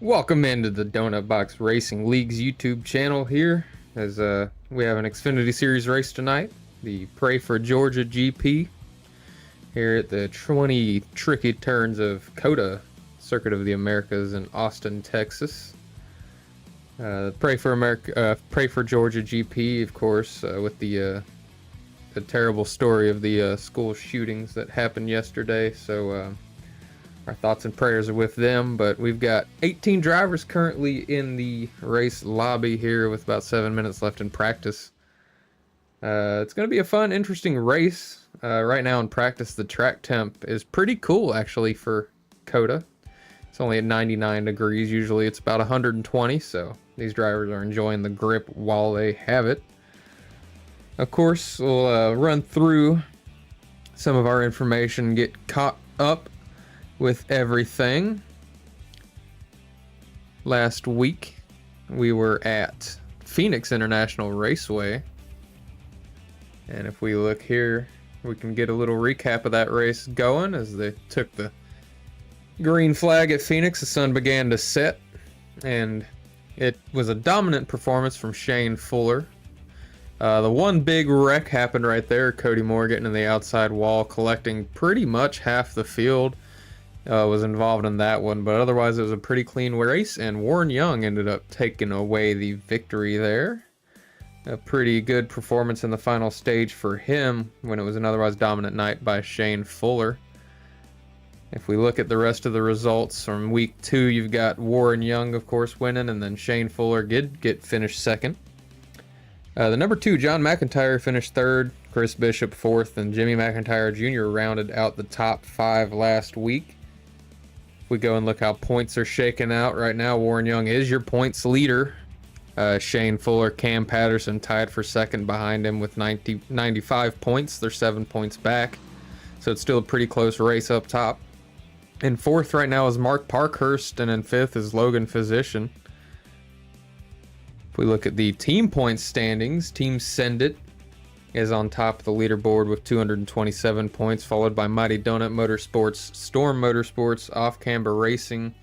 Welcome into the Donut Box Racing League's YouTube channel here, as we have an Xfinity Series race tonight, the Pray for Georgia GP, here at the 20 tricky turns of COTA, Circuit of the Americas in Austin, Texas. Pray for Georgia GP, of course, with the terrible story of the school shootings that happened yesterday, so our thoughts and prayers are with them. But we've got 18 drivers currently in the race lobby here with about 7 minutes left in practice. It's going to be a fun, interesting race. Right now in practice, the track temp is pretty cool, actually, for COTA. It's only at 99 degrees. Usually it's about 120, so these drivers are enjoying the grip while they have it. Of course, we'll run through some of our information, get caught up with everything. Last week we were at Phoenix International Raceway, and if we look here, we can get a little recap of that race going. As they took the green flag at Phoenix, the sun began to set, and it was a dominant performance from Shane Fuller. The one big wreck happened right there. Cody Moore getting in the outside wall, collecting pretty much half the field. Was involved in that one, but otherwise it was a pretty clean race, and Warren Young ended up taking away the victory there. A pretty good performance in the final stage for him when it was an otherwise dominant night by Shane Fuller. If we look at the rest of the results from week 2, you've got Warren Young, of course, winning, and then Shane Fuller did get finished second. The number 2, John McIntyre, finished 3rd, Chris Bishop 4th, and Jimmy McIntyre Jr. rounded out the top 5 last week. We go and look how points are shaking out right now. Warren Young is your points leader. Shane Fuller, Cam Patterson tied for second behind him with 95 points. They're 7 points back, so it's still a pretty close race up top. In 4th right now is Mark Parkhurst, and in 5th is Logan Physician. If we look at the team points standings, Team Send It is on top of the leaderboard with 227 points, followed by Mighty Donut Motorsports, Storm Motorsports, Off Camber Racing,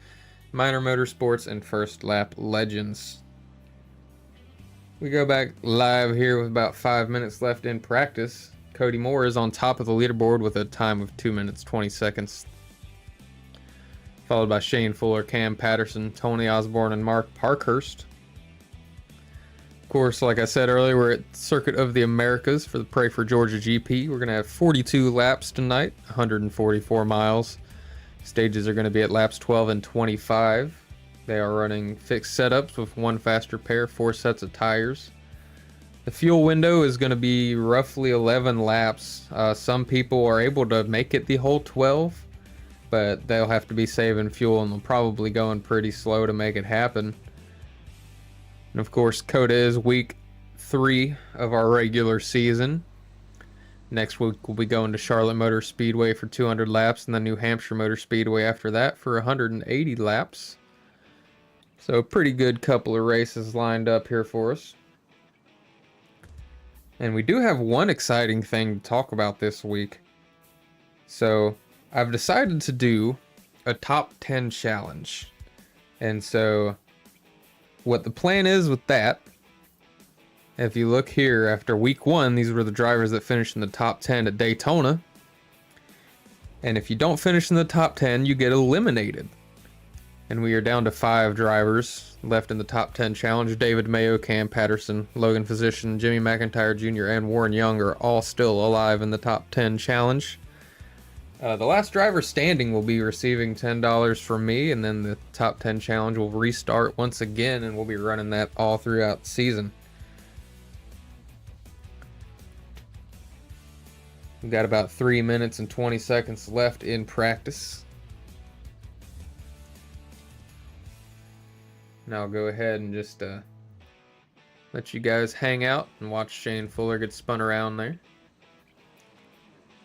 Minor Motorsports, and First Lap Legends. We go back live here with about 5 minutes left in practice. Cody Moore is on top of the leaderboard with a time of 2 minutes 20 seconds, followed by Shane Fuller, Cam Patterson, Tony Osborne, and Mark Parkhurst. Of course, like I said earlier, we're at Circuit of the Americas for the Pray for Georgia GP. We're going to have 42 laps tonight, 144 miles. Stages are going to be at laps 12 and 25. They are running fixed setups with one faster pair, 4 sets of tires. The fuel window is going to be roughly 11 laps. Some people are able to make it the whole 12, but they'll have to be saving fuel, and they'll probably going pretty slow to make it happen. And of course, COTA is week 3 of our regular season. Next week we'll be going to Charlotte Motor Speedway for 200 laps, and then New Hampshire Motor Speedway after that for 180 laps. So a pretty good couple of races lined up here for us. And we do have one exciting thing to talk about this week. So I've decided to do a top 10 challenge. And so what the plan is with that, if you look here, after week 1, these were the drivers that finished in the top 10 at Daytona. And if you don't finish in the top 10, you get eliminated. And we are down to 5 drivers left in the top 10 challenge. David Mayo, Cam Patterson, Logan Physician, Jimmy McIntyre Jr., and Warren Young are all still alive in the top 10 challenge. The last driver standing will be receiving $10 from me, and then the top 10 challenge will restart once again, and we'll be running that all throughout the season. We've got about 3 minutes and 20 seconds left in practice. Now I'll go ahead and just let you guys hang out and watch Shane Fuller get spun around there.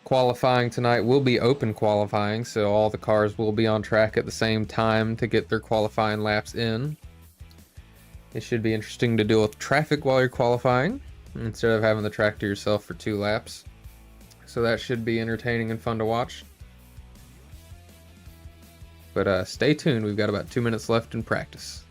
Qualifying tonight will be open qualifying, so all the cars will be on track at the same time to get their qualifying laps in. It should be interesting to deal with traffic while you're qualifying, instead of having the track to yourself for 2 laps. So that should be entertaining and fun to watch. But stay tuned. We've got about 2 minutes left in practice.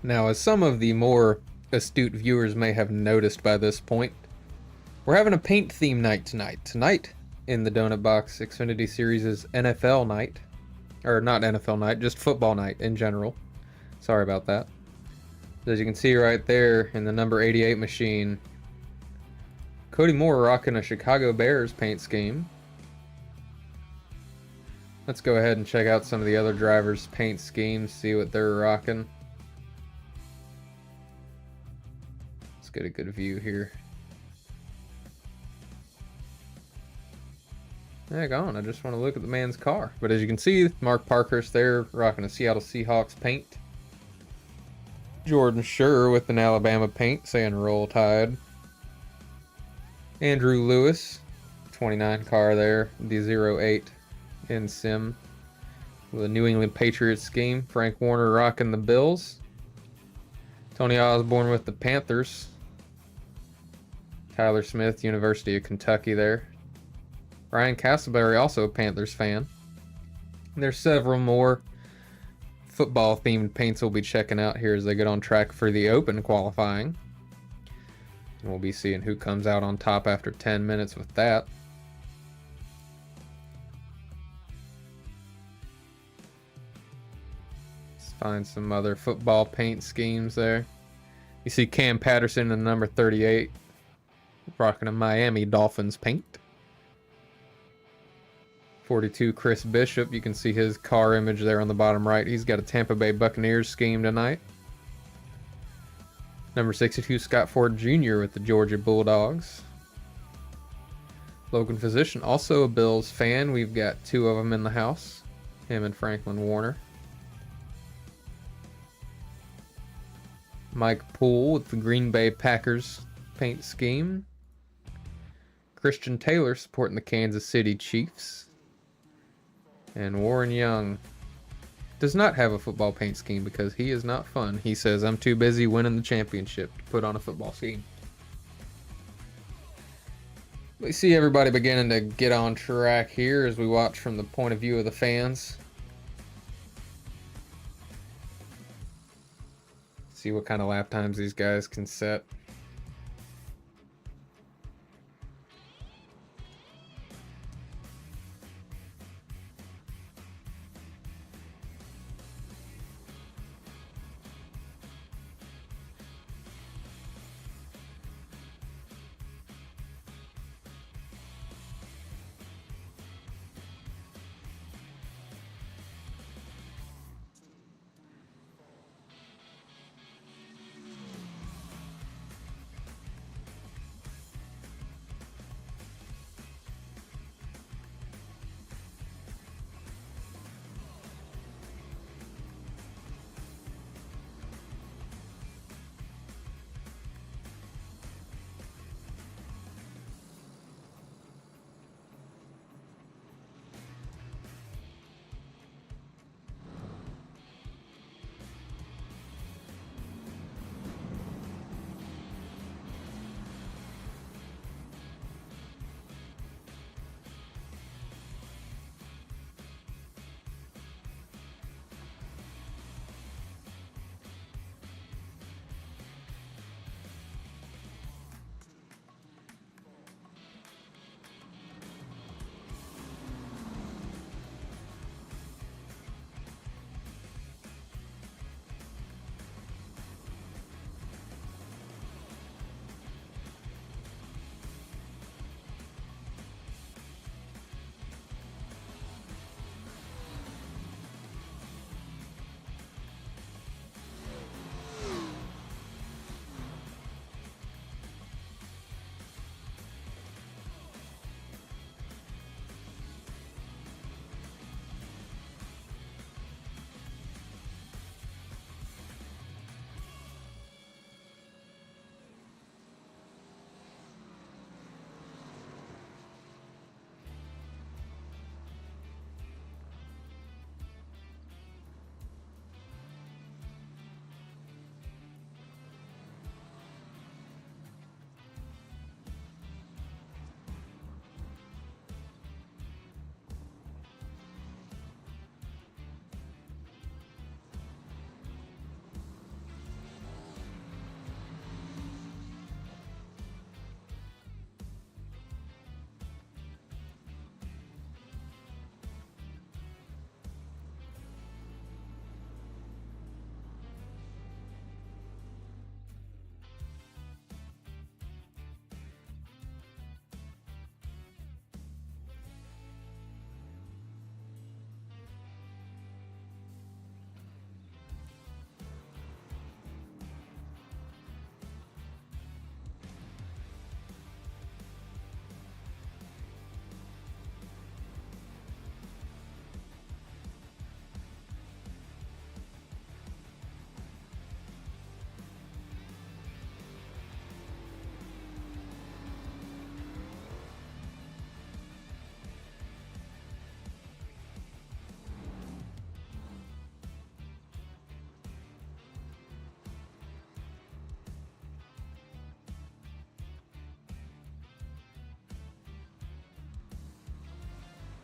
Now, as some of the more astute viewers may have noticed by this point, we're having a paint theme night tonight. Tonight, in the Donut Box Xfinity Series, is NFL night. Or not NFL night, just football night in general. Sorry about that. As you can see right there in the number 88 machine, Cody Moore rocking a Chicago Bears paint scheme. Let's go ahead and check out some of the other drivers' paint schemes, see what they're rocking. Let's get a good view here. Hang on, I just want to look at the man's car. But as you can see, Mark Parkhurst there rocking a Seattle Seahawks paint. Jordan Schur with an Alabama paint saying Roll Tide. Andrew Lewis, 29 car there, the 08 in sim. With a New England Patriots scheme. Frank Warner rocking the Bills. Tony Osborne with the Panthers. Tyler Smith, University of Kentucky there. Ryan Castleberry, also a Panthers fan. And there's several more football-themed paints we'll be checking out here as they get on track for the Open qualifying. And we'll be seeing who comes out on top after 10 minutes with that. Let's find some other football paint schemes there. You see Cam Patterson in the number 38 rocking a Miami Dolphins paint. 42 Chris Bishop, you can see his car image there on the bottom right. He's got a Tampa Bay Buccaneers scheme tonight. Number 62 Scott Ford Jr. with the Georgia Bulldogs. Logan Physician, also a Bills fan. We've got two of them in the house, him and Franklin Warner. Mike Poole with the Green Bay Packers paint scheme. Christian Taylor supporting the Kansas City Chiefs. And Warren Young does not have a football paint scheme because he is not fun. He says, I'm too busy winning the championship to put on a football scheme. We see everybody beginning to get on track here as we watch from the point of view of the fans. See what kind of lap times these guys can set.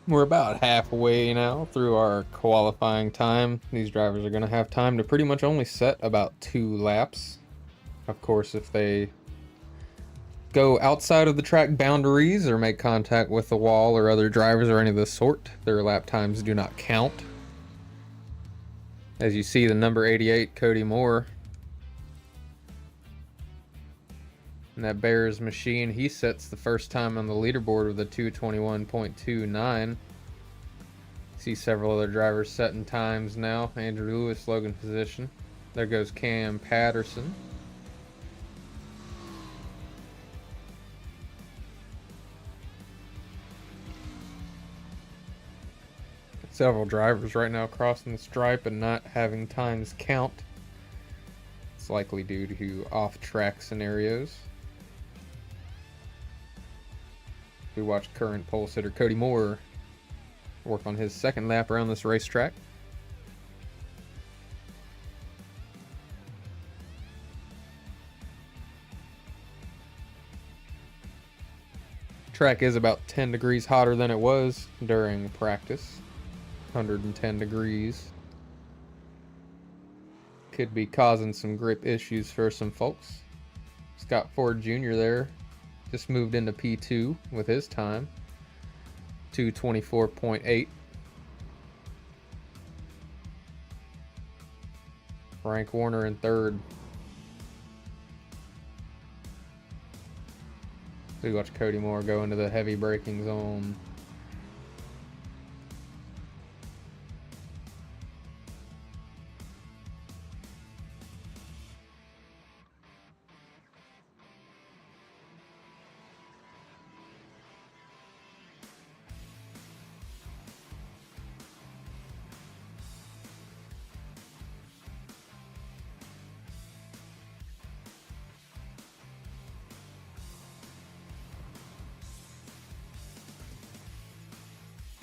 We're about halfway now through our qualifying time. These drivers are going to have time to pretty much only set about 2 laps. Of course, if they go outside of the track boundaries or make contact with the wall or other drivers or any of the sort, their lap times do not count. As you see, the number 88, Cody Moore, and that Bears machine, he sets the first time on the leaderboard with a 2:21.29. See several other drivers setting times now. Andrew Lewis, Logan position. There goes Cam Patterson. Several drivers right now crossing the stripe and not having times count. It's likely due to off-track scenarios. We watch current pole sitter Cody Moore work on his second lap around this racetrack. Track is about 10 degrees hotter than it was during practice. 110 degrees. Could be causing some grip issues for some folks. Scott Ford Jr. there just moved into P2 with his time. 2:24.8. Frank Warner in third. We watch Cody Moore go into the heavy braking zone.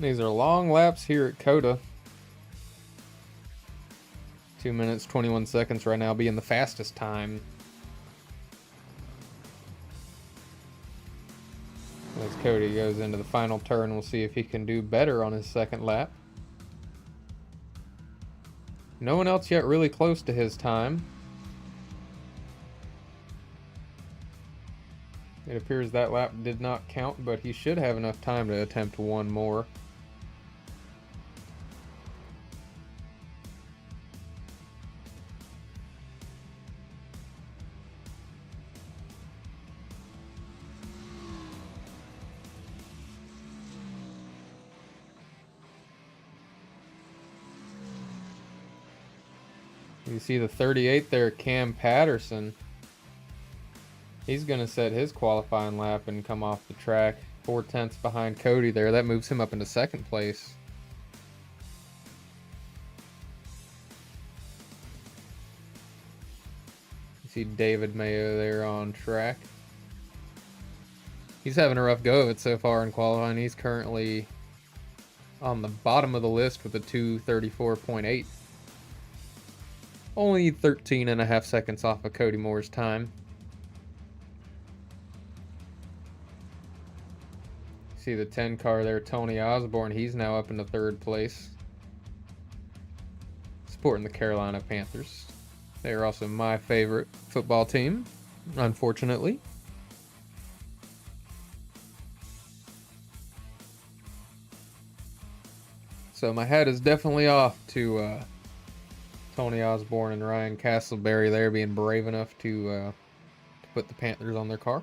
These are long laps here at COTA. 2 minutes, 21 seconds right now being the fastest time. As Cody goes into the final turn, we'll see if he can do better on his second lap. No one else yet really close to his time. It appears that lap did not count, but he should have enough time to attempt one more. You see the 38 there, Cam Patterson. He's going to set his qualifying lap and come off the track. 4/10 behind Cody there. That moves him up into second place. You see David Mayo there on track. He's having a rough go of it so far in qualifying. He's currently on the bottom of the list with a 2:34.8. Only 13.5 seconds off of Cody Moore's time. See the 10 car there, Tony Osborne. He's now up into third place, supporting the Carolina Panthers. They are also my favorite football team, unfortunately. So my hat is definitely off to Tony Osborne and Ryan Castleberry there being brave enough to put the Panthers on their car.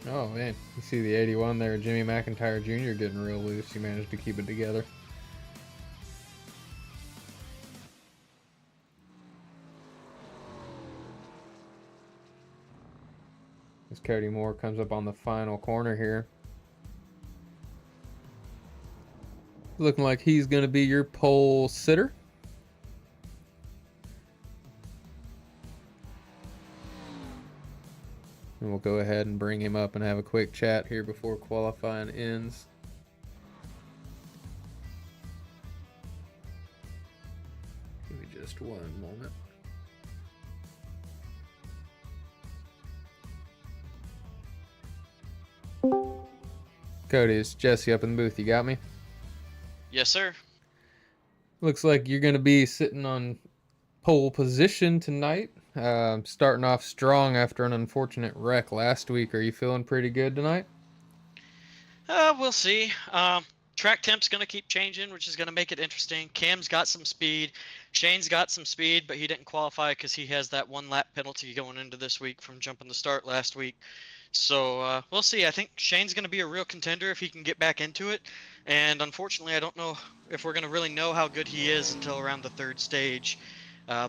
Oh man, you see the 81 there, Jimmy McIntyre Jr. getting real loose. He managed to keep it together. As Cody Moore comes up on the final corner here. Looking like he's going to be your pole sitter. And we'll go ahead and bring him up and have a quick chat here before qualifying ends. Give me just one moment. Cody, it's Jesse up in the booth. You got me? Yes, sir. Looks like you're going to be sitting on pole position tonight. Starting off strong after an unfortunate wreck last week. Are you feeling pretty good tonight? We'll see. Track temp's going to keep changing, which is going to make it interesting. Cam's got some speed. Shane's got some speed, but he didn't qualify because he has that 1 lap penalty going into this week from jumping the start last week. So we'll see. I think Shane's going to be a real contender if he can get back into it. And unfortunately, I don't know if we're going to really know how good he is until around the third stage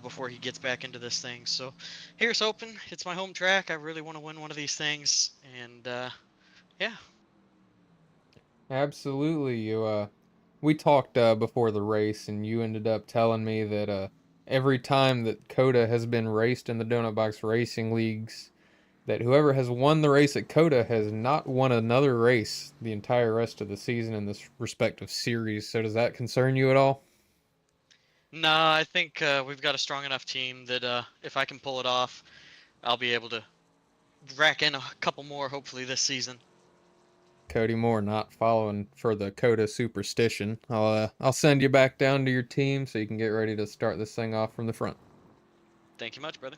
before he gets back into this thing. So here's hoping. It's my home track. I really want to win one of these things. And yeah. Absolutely. We talked before the race, and you ended up telling me that every time that COTA has been raced in the Donut Box Racing Leagues, that whoever has won the race at COTA has not won another race the entire rest of the season in this respective series. So does that concern you at all? No, I think we've got a strong enough team that if I can pull it off, I'll be able to rack in a couple more hopefully this season. Cody Moore not following for the COTA superstition. I'll send you back down to your team so you can get ready to start this thing off from the front. Thank you much, brother.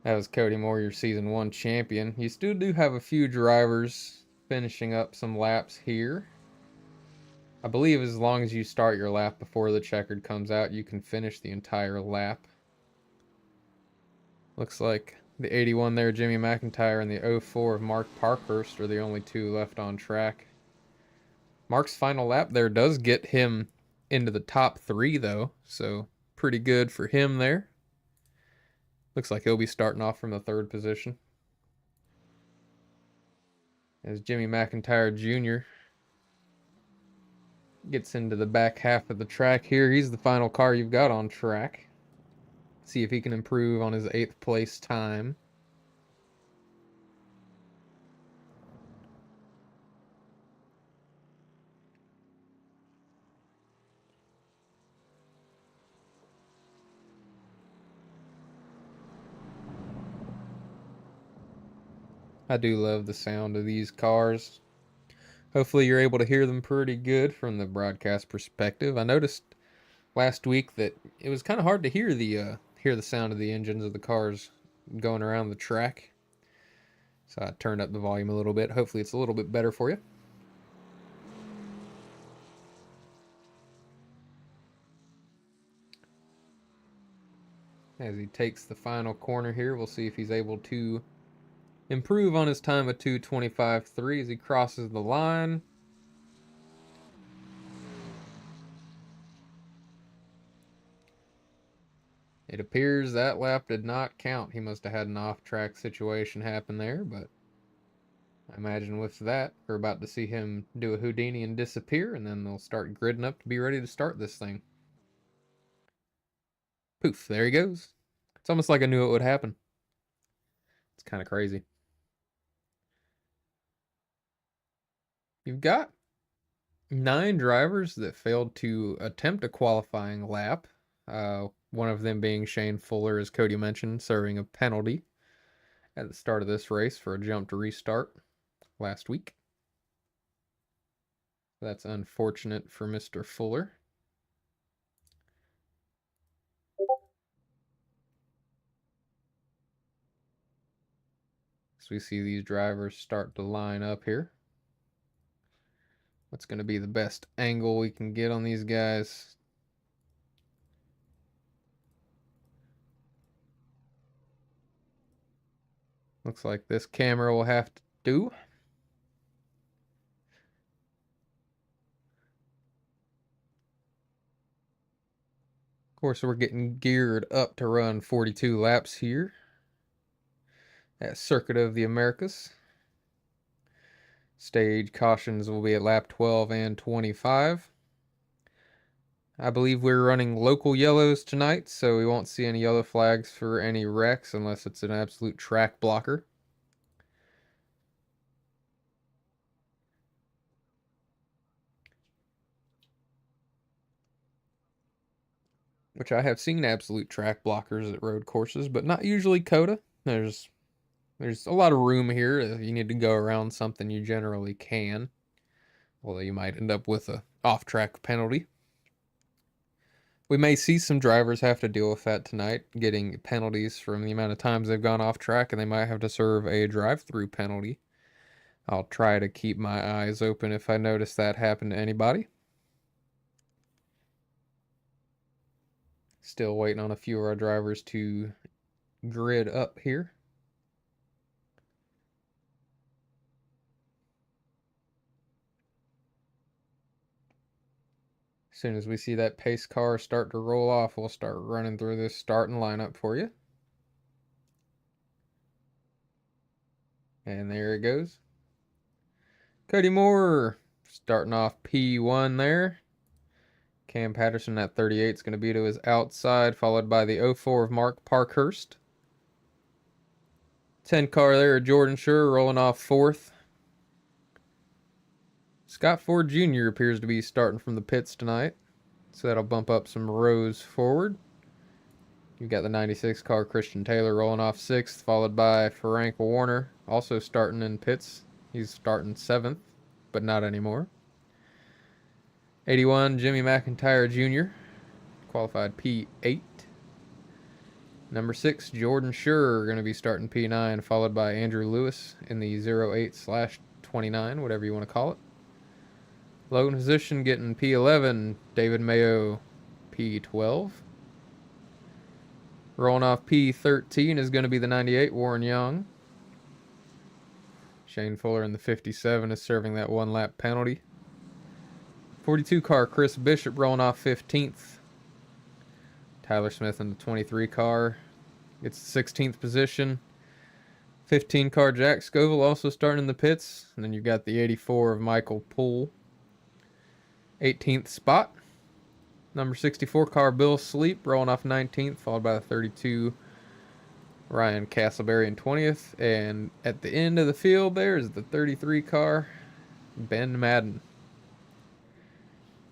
That was Cody Moore, your season one champion. You still do have a few drivers finishing up some laps here. I believe as long as you start your lap before the checkered comes out, you can finish the entire lap. Looks like the 81 there, Jimmy McIntyre, and the 04 of Mark Parkhurst are the only two left on track. Mark's final lap there does get him into the top three, though, so pretty good for him there. Looks like he'll be starting off from the third position. As Jimmy McIntyre Jr. gets into the back half of the track here. He's the final car you've got on track. See if he can improve on his 8th place time. I do love the sound of these cars. Hopefully you're able to hear them pretty good from the broadcast perspective. I noticed last week that it was kind of hard to hear the sound of the engines of the cars going around the track. So I turned up the volume a little bit. Hopefully it's a little bit better for you. As he takes the final corner here, we'll see if he's able to improve on his time of 2:25.3 as he crosses the line. It appears that lap did not count. He must have had an off-track situation happen there, but I imagine with that, we're about to see him do a Houdini and disappear, and then they'll start gridding up to be ready to start this thing. Poof, there he goes. It's almost like I knew it would happen. It's kind of crazy. You've got 9 drivers that failed to attempt a qualifying lap. One of them being Shane Fuller, as Cody mentioned, serving a penalty at the start of this race for a jump to restart last week. That's unfortunate for Mr. Fuller. So we see these drivers start to line up here. What's going to be the best angle we can get on these guys? Looks like this camera will have to do. Of course, we're getting geared up to run 42 laps here at Circuit of the Americas. Stage cautions will be at lap 12 and 25. I believe we're running local yellows tonight, so we won't see any yellow flags for any wrecks unless it's an absolute track blocker. Which I have seen absolute track blockers at road courses, but not usually COTA. There's a lot of room here. If you need to go around something, you generally can. Although you might end up with a off-track penalty. We may see some drivers have to deal with that tonight, getting penalties from the amount of times they've gone off track, and they might have to serve a drive-through penalty. I'll try to keep my eyes open if I notice that happen to anybody. Still waiting on a few of our drivers to grid up here. As soon as we see that pace car start to roll off, we'll start running through this starting lineup for you. And there it goes. Cody Moore starting off P1 there. Cam Patterson at 38 is going to be to his outside, followed by the 04 of Mark Parkhurst. 10 car there, Jordan Schur rolling off 4th. Scott Ford Jr. appears to be starting from the pits tonight, so that'll bump up some rows forward. You've got the 96 car Christian Taylor rolling off 6th, followed by Frank Warner, also starting in pits. He's starting 7th, but not anymore. 81 Jimmy McIntyre Jr., qualified P8. Number 6 Jordan Schur going to be starting P9, followed by Andrew Lewis in the 08/29, whatever you want to call it. Logan position getting P11, David Mayo P12. Rolling off P13 is going to be the 98, Warren Young. Shane Fuller in the 57 is serving that 1 lap penalty. 42 car Chris Bishop rolling off 15th. Tyler Smith in the 23 car gets the 16th position. 15 car Jack Scoville also starting in the pits. And then you've got the 84 of Michael Poole. 18th spot. Number 64 car Bill Sleep rolling off 19th, followed by the 32 Ryan Castleberry in 20th. And at the end of the field there is the 33 car Ben Madden.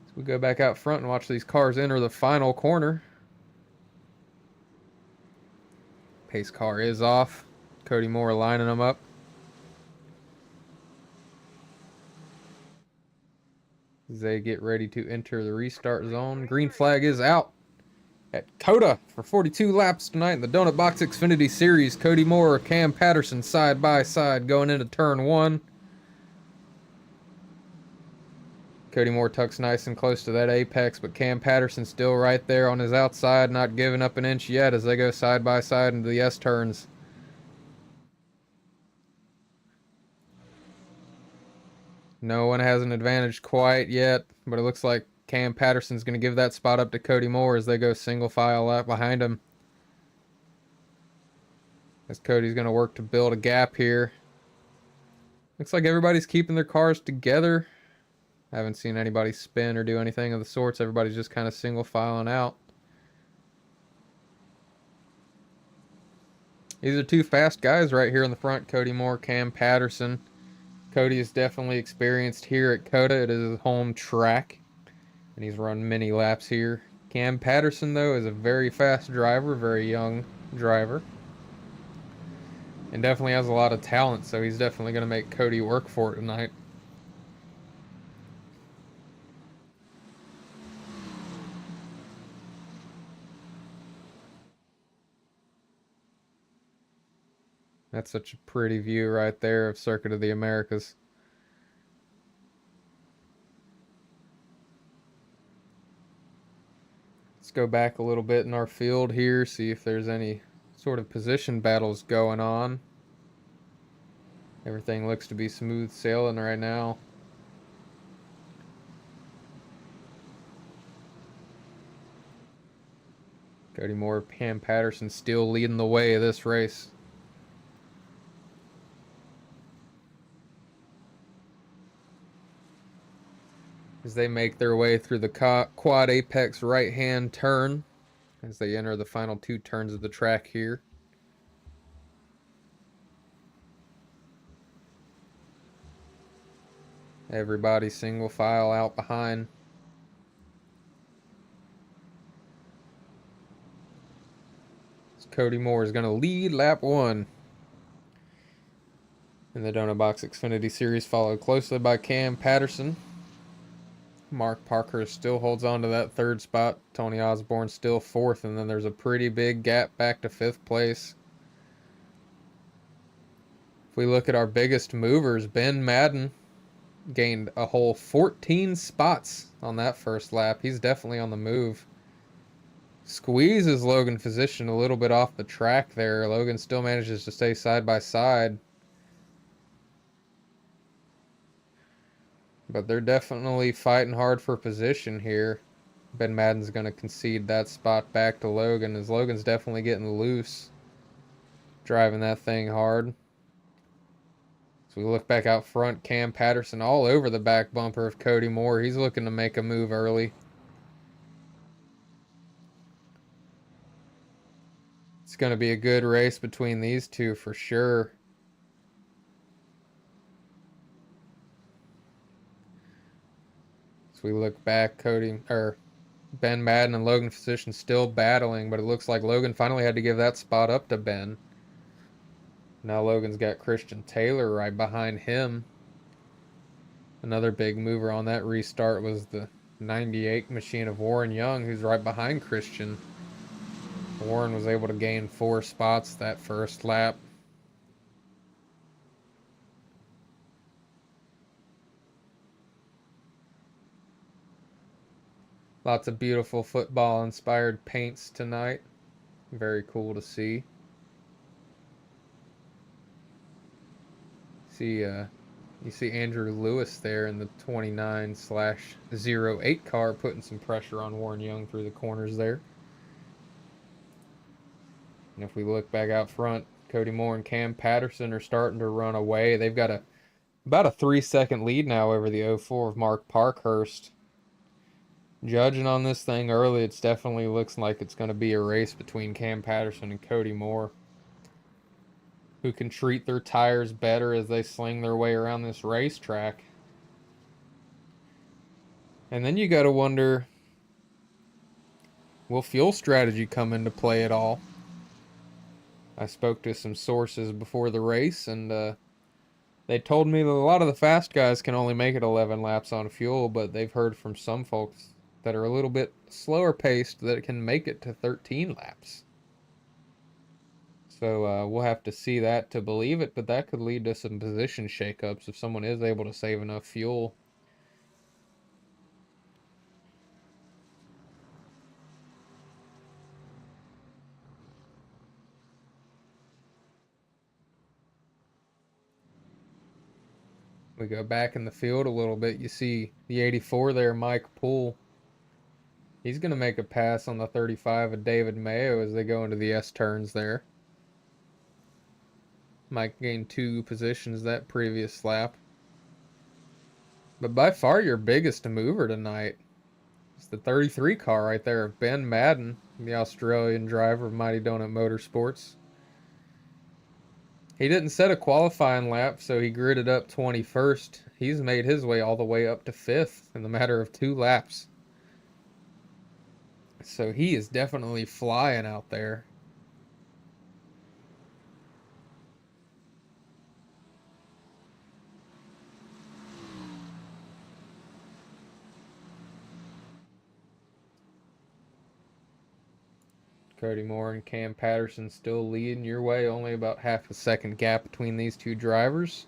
So we go back out front and watch these cars enter the final corner. Pace car is off. Cody Moore lining them up. As they get ready to enter the restart zone. Green flag is out at COTA for 42 laps tonight in the Donut Box Xfinity Series. Cody Moore, Cam Patterson side by side going into turn 1. Cody Moore tucks nice and close to that apex, but Cam Patterson still right there on his outside, not giving up an inch yet as they go side by side into the S-turns. No one has an advantage quite yet, but it looks like Cam Patterson's going to give that spot up to Cody Moore as they go single file up behind him. As Cody's going to work to build a gap here. Looks like everybody's keeping their cars together. I haven't seen anybody spin or do anything of the sorts. Everybody's just kind of single filing out. These are two fast guys right here in the front. Cody Moore, Cam Patterson. Cody is definitely experienced here at COTA. It is his home track, and he's run many laps here. Cam Patterson, though, is a very fast driver, very young driver, and definitely has a lot of talent, so he's definitely going to make Cody work for it tonight. That's such a pretty view right there of Circuit of the Americas. Let's go back a little bit in our field here, see if there's any sort of position battles going on. Everything looks to be smooth sailing right now. Cody Moore, Cam Patterson still leading the way of this race. as they make their way through the quad apex right-hand turn as they enter the final 2 turns of the track here. Everybody single file out behind. Cody Moore is going to lead lap 1 in the Donut Box Xfinity Series, followed closely by Cam Patterson. Mark Parker still holds on to that 3rd spot. Tony Osborne still 4th, and then there's a pretty big gap back to 5th place. If we look at our biggest movers, Ben Madden gained a whole 14 spots on that first lap. He's definitely on the move. Squeezes Logan Physician a little bit off the track there. Logan still manages to stay side by side. But they're definitely fighting hard for position here. Ben Madden's going to concede that spot back to Logan, as Logan's definitely getting loose, driving that thing hard. So we look back out front, Cam Patterson all over the back bumper of Cody Moore. He's looking to make a move early. It's going to be a good race between these two for sure. So we look back, Ben Madden and Logan Physician still battling, but it looks like Logan finally had to give that spot up to Ben. Now Logan's got Christian Taylor right behind him. Another big mover on that restart was the 98 machine of Warren Young, who's right behind Christian. Warren was able to gain 4 spots that first lap. Lots of beautiful football-inspired paints tonight. Very cool to see. You see Andrew Lewis there in the 29/08 car putting some pressure on Warren Young through the corners there. And if we look back out front, Cody Moore and Cam Patterson are starting to run away. They've got about a 3-second lead now over the 04 of Mark Parkhurst. Judging on this thing early, it definitely looks like it's going to be a race between Cam Patterson and Cody Moore, who can treat their tires better as they sling their way around this racetrack. And then you got to wonder, will fuel strategy come into play at all? I spoke to some sources before the race, and they told me that a lot of the fast guys can only make it 11 laps on fuel, but they've heard from some folks that are a little bit slower paced that can make it to 13 laps. So we'll have to see that to believe it, but that could lead to some position shakeups if someone is able to save enough fuel. We go back in the field a little bit. You see the 84 there, Mike Poole. He's going to make a pass on the 35 of David Mayo as they go into the S turns there. Mike gained 2 positions that previous lap. But by far your biggest mover tonight is the 33 car right there of Ben Madden, the Australian driver of Mighty Donut Motorsports. He didn't set a qualifying lap, so he gridded up 21st. He's made his way all the way up to 5th in the matter of 2 laps. So he is definitely flying out there. Cody Moore and Cam Patterson still leading your way. Only about half a second gap between these two drivers.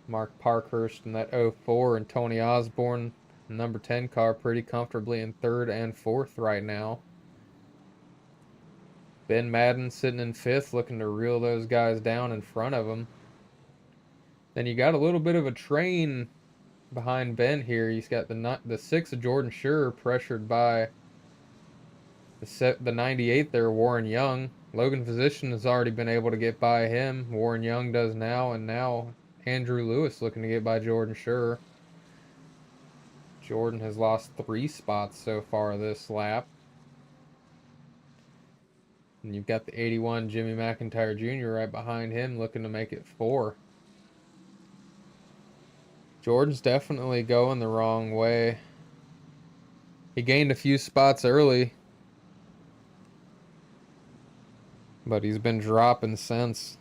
Mark Parkhurst in that 04 and Tony Osborne, number 10 car, pretty comfortably in 3rd and 4th right now. Ben Madden sitting in 5th, looking to reel those guys down in front of him. Then you got a little bit of a train behind Ben here. He's got the 6 of Jordan Schurer pressured by the 98 there, Warren Young. Logan Physician has already been able to get by him. Warren Young does now, and now Andrew Lewis looking to get by Jordan Schurer. Jordan has lost 3 spots so far this lap. And you've got the 81 Jimmy McIntyre Jr. right behind him looking to make it 4. Jordan's definitely going the wrong way. He gained a few spots early, but he's been dropping since.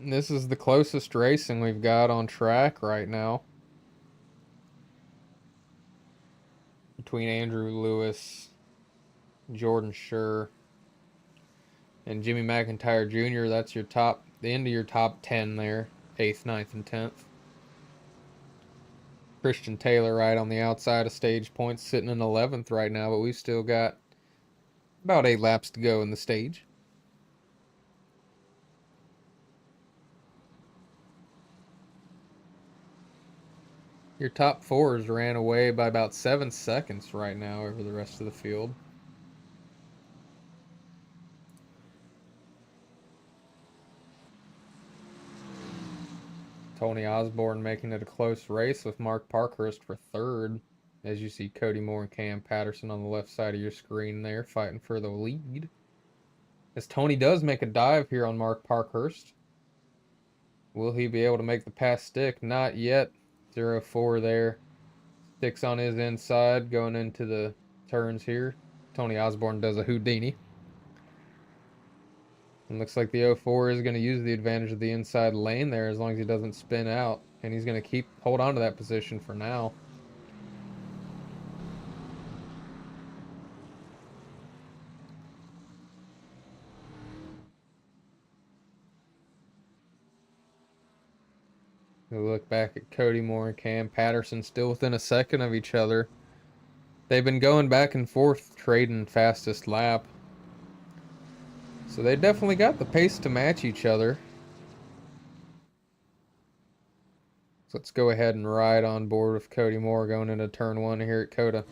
This is the closest racing we've got on track right now between Andrew Lewis, Jordan Schur, and Jimmy McIntyre Jr. That's your the end of your top 10 there, 8th, 9th, and 10th. Christian Taylor right on the outside of stage points, sitting in 11th right now, but we've still got about 8 laps to go in the stage. Your top 4s ran away by about 7 seconds right now over the rest of the field. Tony Osborne making it a close race with Mark Parkhurst for 3rd. As you see Cody Moore and Cam Patterson on the left side of your screen there fighting for the lead. As Tony does make a dive here on Mark Parkhurst. Will he be able to make the pass stick? Not yet. 0-4 there. Sticks on his inside going into the turns here. Tony Osborne does a Houdini. And looks like the 04 is going to use the advantage of the inside lane there as long as he doesn't spin out. And he's going to hold on to that position for now. We look back at Cody Moore and Cam Patterson still within a second of each other. They've been going back and forth trading fastest lap. So they definitely got the pace to match each other. So let's go ahead and ride on board with Cody Moore going into turn 1 here at COTA.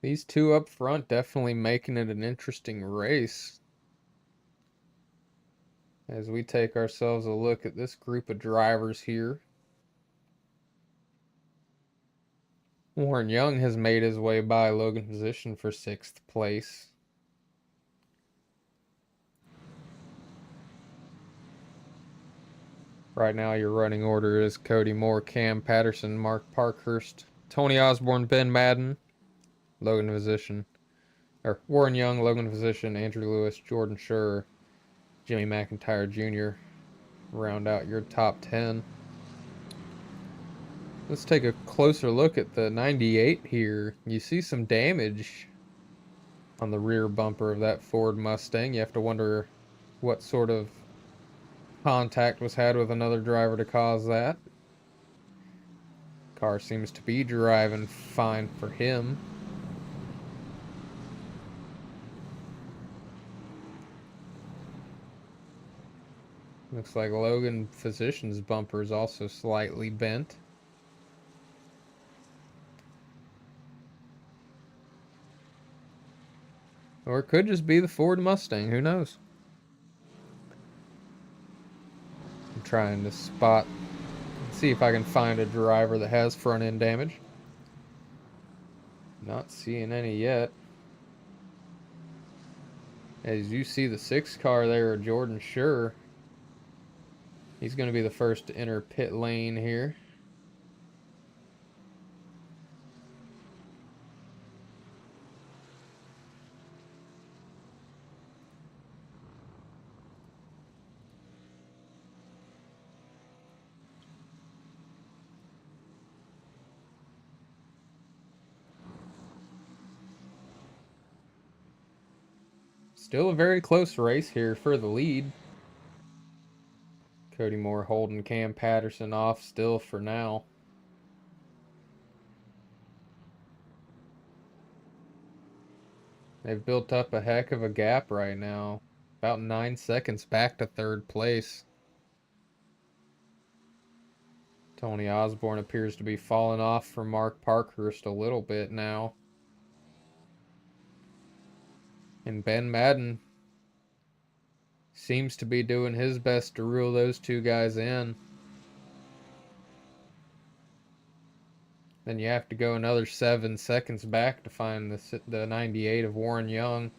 These two up front definitely making it an interesting race. As we take ourselves a look at this group of drivers here. Warren Young has made his way by Logan Position for 6th place. Right now your running order is Cody Moore, Cam Patterson, Mark Parkhurst, Tony Osborne, Ben Madden, Logan Position, or Warren Young, Logan Position, Andrew Lewis, Jordan Schur, Jimmy McIntyre Jr. round out your top 10. Let's take a closer look at the 98 here. You see some damage on the rear bumper of that Ford Mustang. You have to wonder what sort of contact was had with another driver to cause that. Car seems to be driving fine for him. Looks like Logan Physician's bumper is also slightly bent. Or it could just be the Ford Mustang. Who knows? I'm trying to spot, see if I can find a driver that has front end damage. Not seeing any yet. As you see the 6 car there, Jordan Schur. He's going to be the first to enter pit lane here. Still a very close race here for the lead. Cody Moore holding Cam Patterson off still for now. They've built up a heck of a gap right now. About 9 seconds back to third place. Tony Osborne appears to be falling off for Mark Parkhurst a little bit now. And Ben Madden seems to be doing his best to reel those 2 guys in. Then you have to go another 7 seconds back to find the 98 of Warren Young.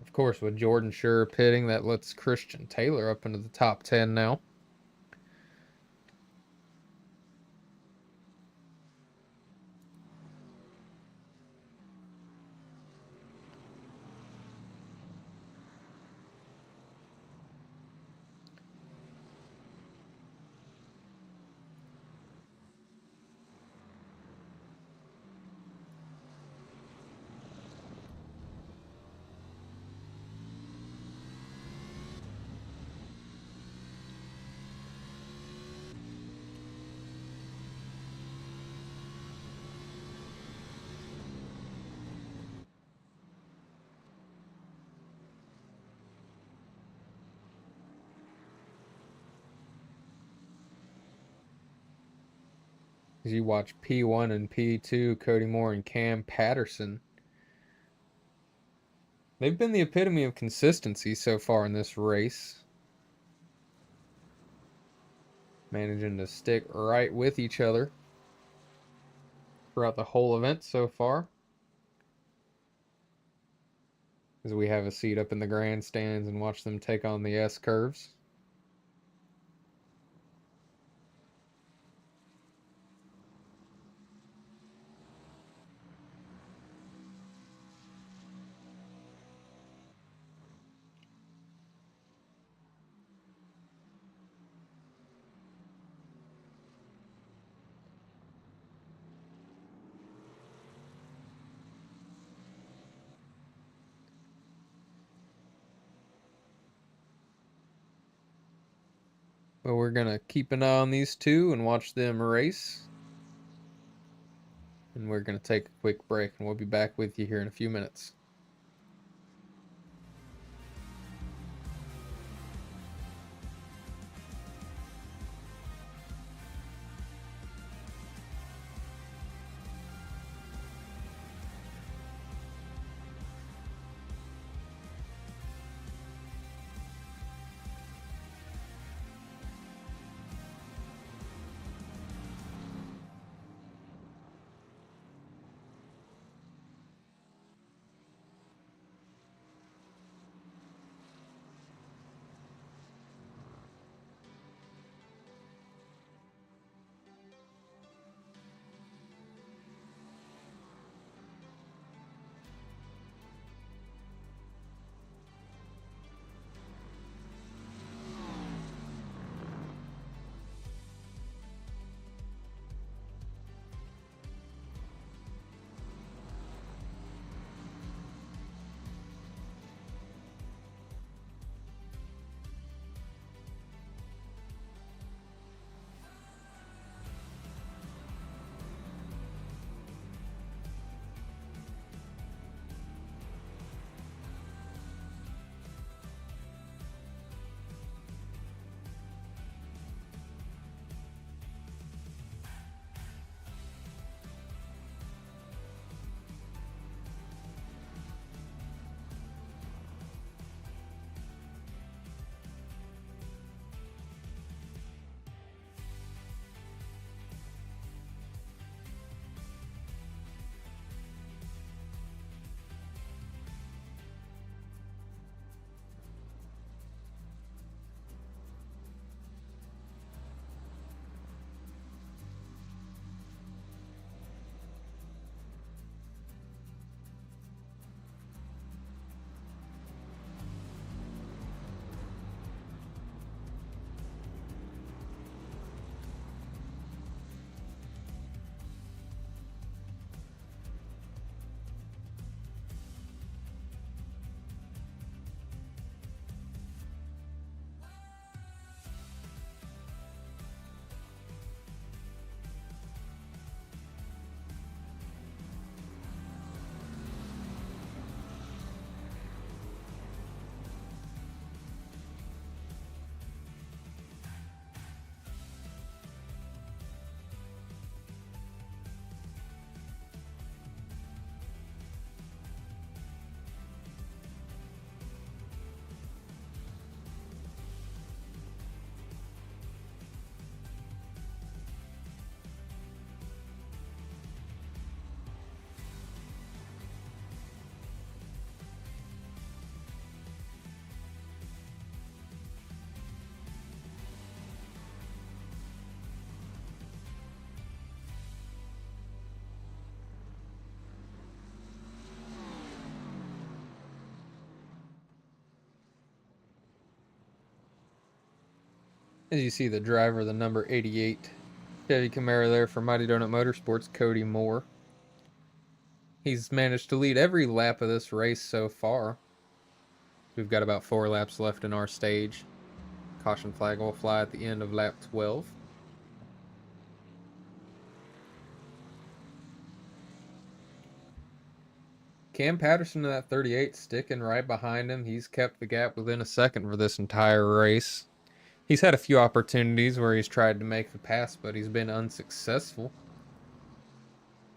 Of course, with Jordan Schur pitting, that lets Christian Taylor up into the top 10 now. As you watch P1 and P2, Cody Moore and Cam Patterson. They've been the epitome of consistency so far in this race. Managing to stick right with each other throughout the whole event so far. As we have a seat up in the grandstands and watch them take on the S-curves. But we're going to keep an eye on these 2 and watch them race. And we're going to take a quick break, and we'll be back with you here in a few minutes. As you see the driver, the number 88 Chevy Camaro there for Mighty Donut Motorsports, Cody Moore. He's managed to lead every lap of this race so far. We've got about 4 laps left in our stage. Caution flag will fly at the end of lap 12. Cam Patterson in that 38 sticking right behind him. He's kept the gap within a second for this entire race. He's had a few opportunities where he's tried to make the pass, but he's been unsuccessful.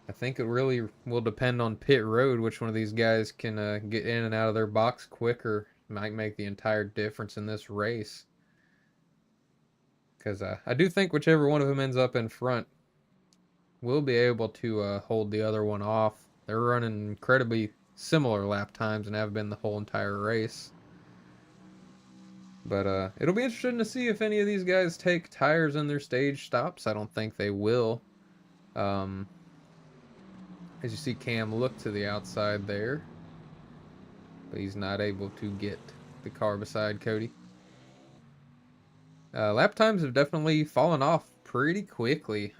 I think it really will depend on pit road, which one of these guys can get in and out of their box quicker. Might make the entire difference in this race. Because I do think whichever one of them ends up in front will be able to hold the other one off. They're running incredibly similar lap times and have been the whole entire race. But it'll be interesting to see if any of these guys take tires in their stage stops. I don't think they will. As you see Cam look to the outside there, but he's not able to get the car beside Cody. Lap times have definitely fallen off pretty quickly.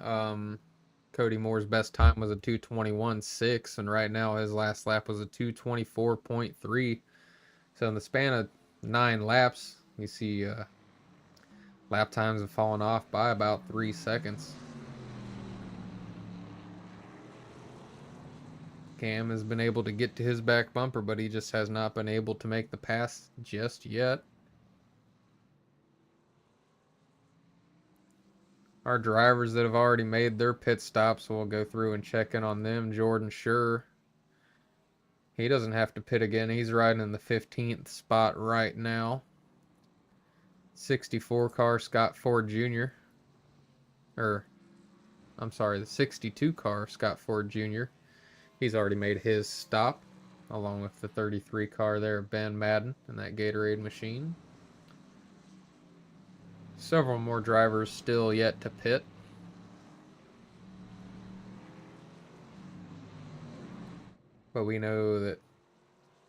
Cody Moore's best time was a 2:21.6, and right now his last lap was a 2:24.3. So in the span of 9 laps, you see lap times have fallen off by about 3 seconds. Cam has been able to get to his back bumper, but he just has not been able to make the pass just yet. Our drivers that have already made their pit stops, we'll go through and check in on them. Jordan Schur, he doesn't have to pit again. He's riding in the 15th spot right now. 64 car Scott Ford Jr. I'm sorry, the 62 car Scott Ford Jr. He's already made his stop, along with the 33 car there, Ben Madden, and that Gatorade machine. Several more drivers still yet to pit. But we know that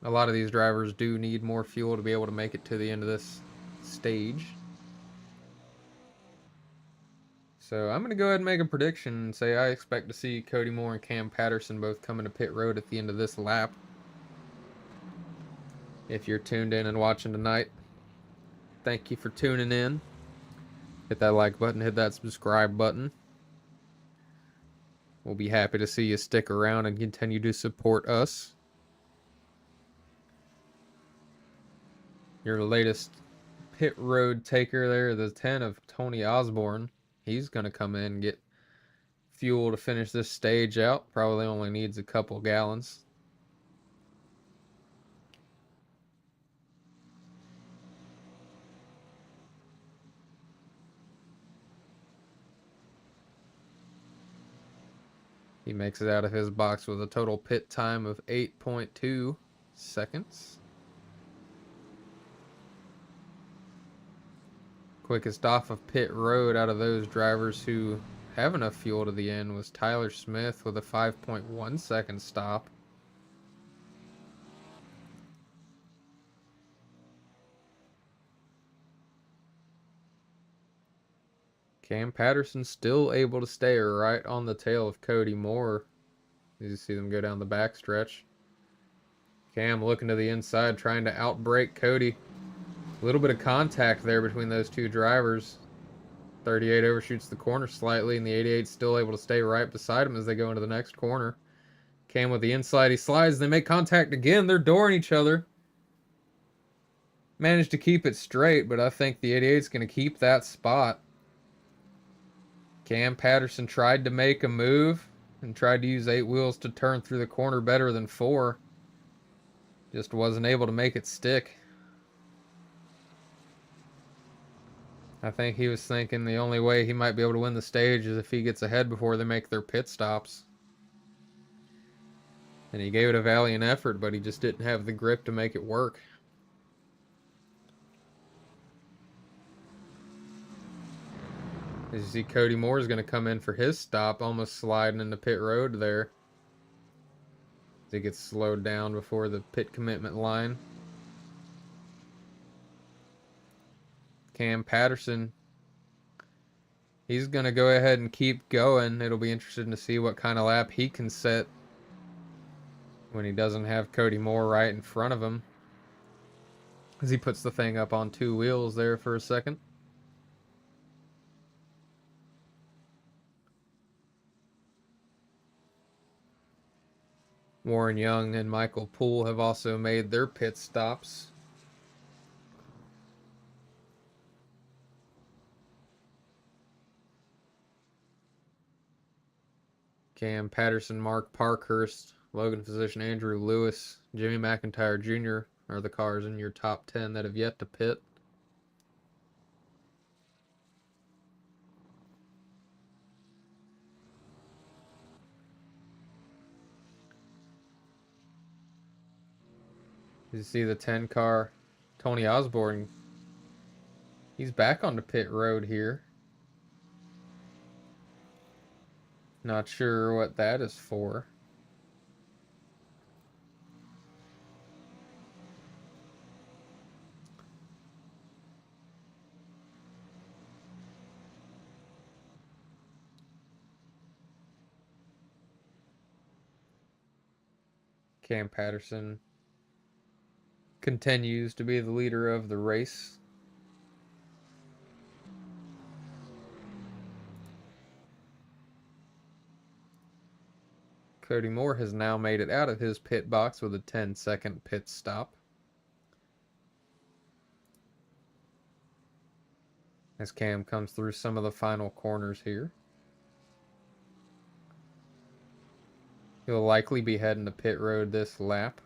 a lot of these drivers do need more fuel to be able to make it to the end of this stage. So I'm going to go ahead and make a prediction and say I expect to see Cody Moore and Cam Patterson both coming to pit road at the end of this lap. If you're tuned in and watching tonight, thank you for tuning in. Hit that like button, hit that subscribe button. We'll be happy to see you stick around and continue to support us. Your latest pit road taker there, the 10 of Tony Osborne. He's going to come in and get fuel to finish this stage out. Probably only needs a couple gallons. He makes it out of his box with a total pit time of 8.2 seconds. Quickest off of pit road out of those drivers who have enough fuel to the end was Tyler Smith with a 5.1 second stop. Cam Patterson still able to stay right on the tail of Cody Moore. You see them go down the backstretch. Cam looking to the inside, trying to outbrake Cody. A little bit of contact there between those two drivers. 38 overshoots the corner slightly, and the 88 still able to stay right beside him as they go into the next corner. Cam with the inside, he slides, they make contact again. They're dooring each other. Managed to keep it straight, but I think the 88's going to keep that spot. Cam Patterson tried to make a move and tried to use 8 wheels to turn through the corner better than 4. Just wasn't able to make it stick. I think he was thinking the only way he might be able to win the stage is if he gets ahead before they make their pit stops. And he gave it a valiant effort, but he just didn't have the grip to make it work. As you see, Cody Moore is going to come in for his stop, almost sliding into pit road there. As he gets slowed down before the pit commitment line. Cam Patterson He's going to go ahead and keep going. It'll be interesting to see what kind of lap he can set when he doesn't have Cody Moore right in front of him, as he puts the thing up on 2 wheels there for a second. Warren Young and Michael Poole have also made their pit stops. Cam Patterson, Mark Parkhurst, Logan Physician, Andrew Lewis, Jimmy McIntyre Jr. are the cars in your top 10 that have yet to pit. You see the 10 car, Tony Osborne. He's back on the pit road here. Not sure what that is for. Cam Patterson continues to be the leader of the race. Cody Moore has now made it out of his pit box with a 10-second pit stop. As Cam comes through some of the final corners here. He'll likely be heading to pit road this lap.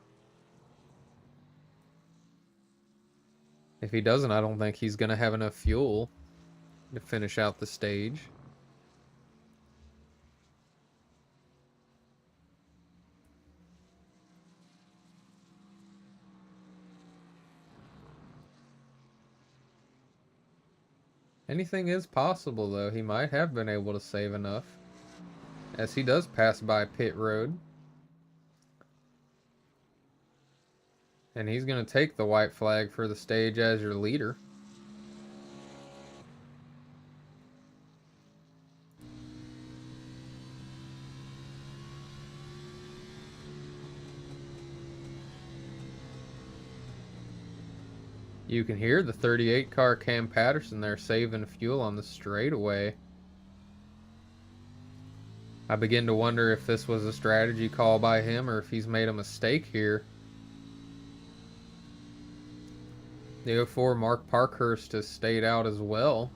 If he doesn't, I don't think he's going to have enough fuel to finish out the stage. Anything is possible, though. He might have been able to save enough, as he does pass by pit road. And he's going to take the white flag for the stage as your leader. You can hear the 38 car Cam Patterson there saving fuel on the straightaway. I begin to wonder if this was a strategy call by him or if he's made a mistake here. The 04 Mark Parkhurst has stayed out as well.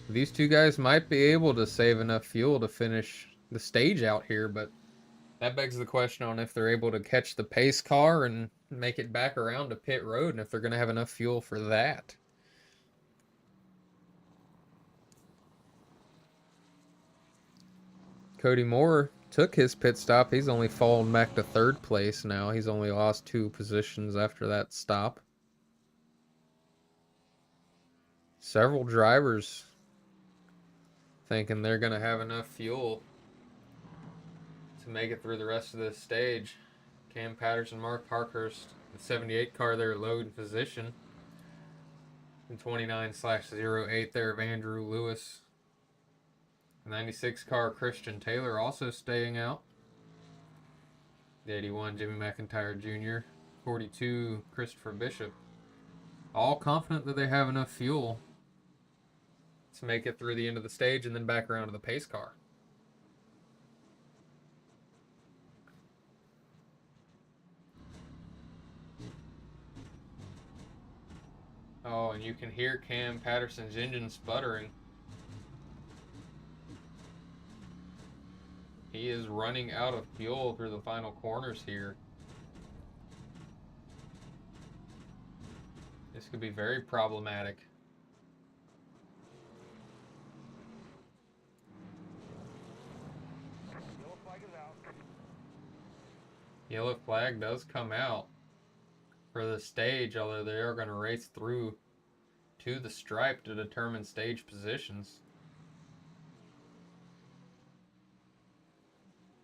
These two guys might be able to save enough fuel to finish the stage out here, but that begs the question on if they're able to catch the pace car and make it back around to pit road, and if they're going to have enough fuel for that. Cody Moore took his pit stop. He's only fallen back to 3rd place now. He's only lost 2 positions after that stop. Several drivers thinking they're going to have enough fuel to make it through the rest of this stage. Cam Patterson, Mark Parkhurst, the 78 car there, Logan Physician. And 29/08 there of Andrew Lewis. The 96 car Christian Taylor also staying out. The 81 Jimmy McIntyre Jr. 42 Christopher Bishop. All confident that they have enough fuel to make it through the end of the stage and then back around to the pace car. Oh, and you can hear Cam Patterson's engine sputtering. He is running out of fuel through the final corners here. This could be very problematic. Yellow flag is out. Yellow flag does come out for the stage, although they are going to race through to the stripe to determine stage positions.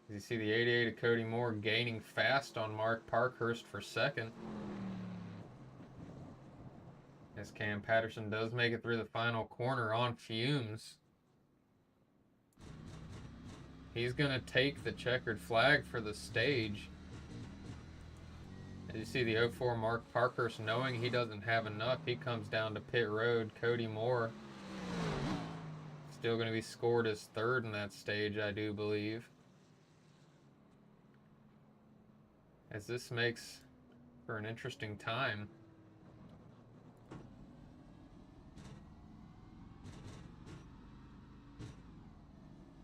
You see the 88 of Cody Moore gaining fast on Mark Parkhurst for 2nd. As Cam Patterson does make it through the final corner on fumes. He's going to take the checkered flag for the stage. As you see the 04 Mark Parkhurst, knowing he doesn't have enough, he comes down to pit road. Cody Moore still going to be scored as third in that stage, I do believe. As this makes for an interesting time.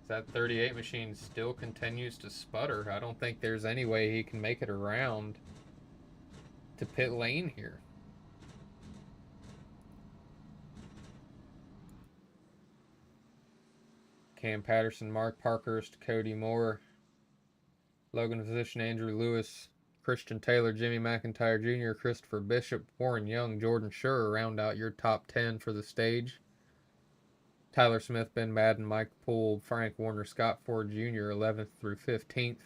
That 38 machine still continues to sputter. I don't think there's any way he can make it around to pit lane here. Cam Patterson, Mark Parkhurst, Cody Moore, Logan Physician, Andrew Lewis, Christian Taylor, Jimmy McIntyre Jr., Christopher Bishop, Warren Young, Jordan Schur round out your top 10 for the stage. Tyler Smith, Ben Madden, Mike Poole, Frank Warner, Scott Ford Jr., 11th through 15th.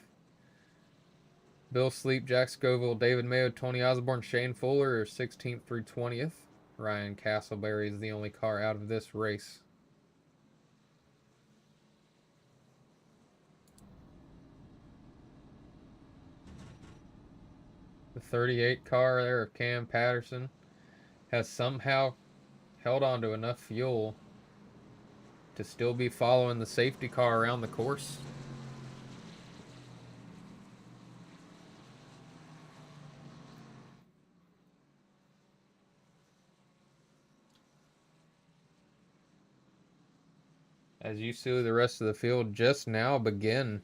Bill Sleep, Jack Scoville, David Mayo, Tony Osborne, Shane Fuller are 16th through 20th. Ryan Castleberry is the only car out of this race. The 38 car there of Cam Patterson has somehow held on to enough fuel to still be following the safety car around the course. As you see the rest of the field just now begin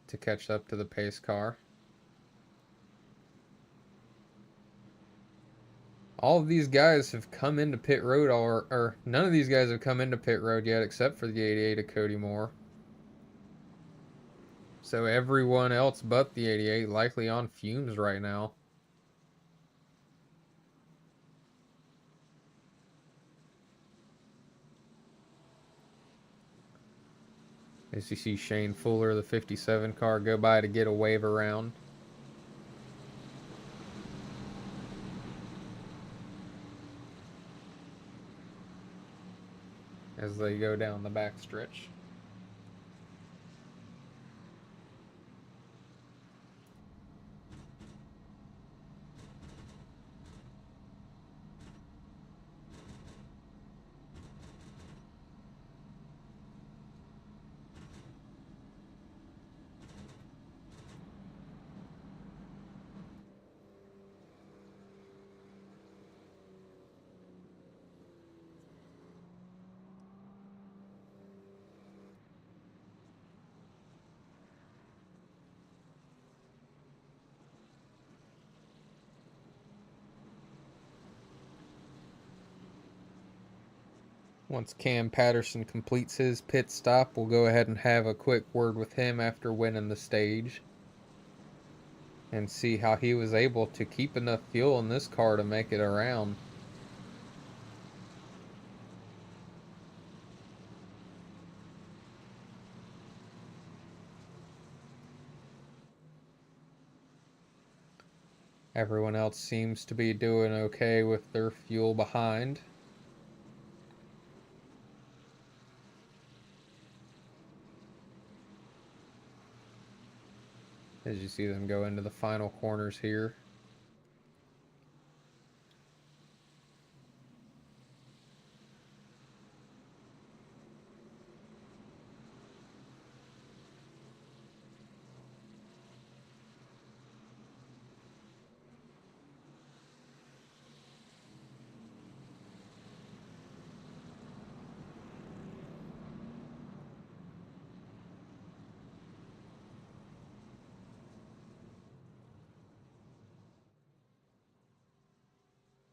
to catch up to the pace car. All of these guys have come into pit road, or none of these guys have come into pit road yet except for the 88 of Cody Moore. So everyone else but the 88 likely on fumes right now. As you see Shane Fuller, the 57 car, go by to get a wave around. As they go down the back stretch. Once Cam Patterson completes his pit stop, we'll go ahead and have a quick word with him after winning the stage and see how he was able to keep enough fuel in this car to make it around. Everyone else seems to be doing okay with their fuel behind. As you see them go into the final corners here.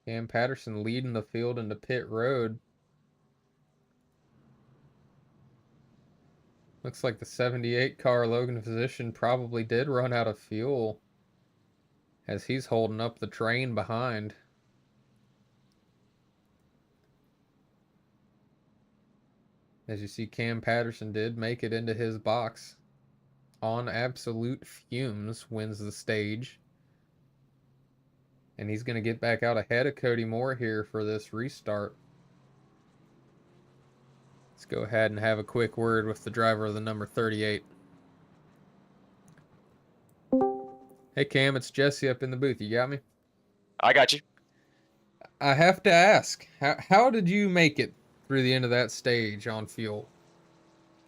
Cam Patterson leading the field into pit road. Looks like the 78 car Logan Physician probably did run out of fuel as he's holding up the train behind. As you see, Cam Patterson did make it into his box on absolute fumes, wins the stage. And he's going to get back out ahead of Cody Moore here for this restart. Let's go ahead and have a quick word with the driver of the number 38. Hey Cam, it's Jesse up in the booth. You got me? I got you. I have to ask, how did you make it through the end of that stage on fuel?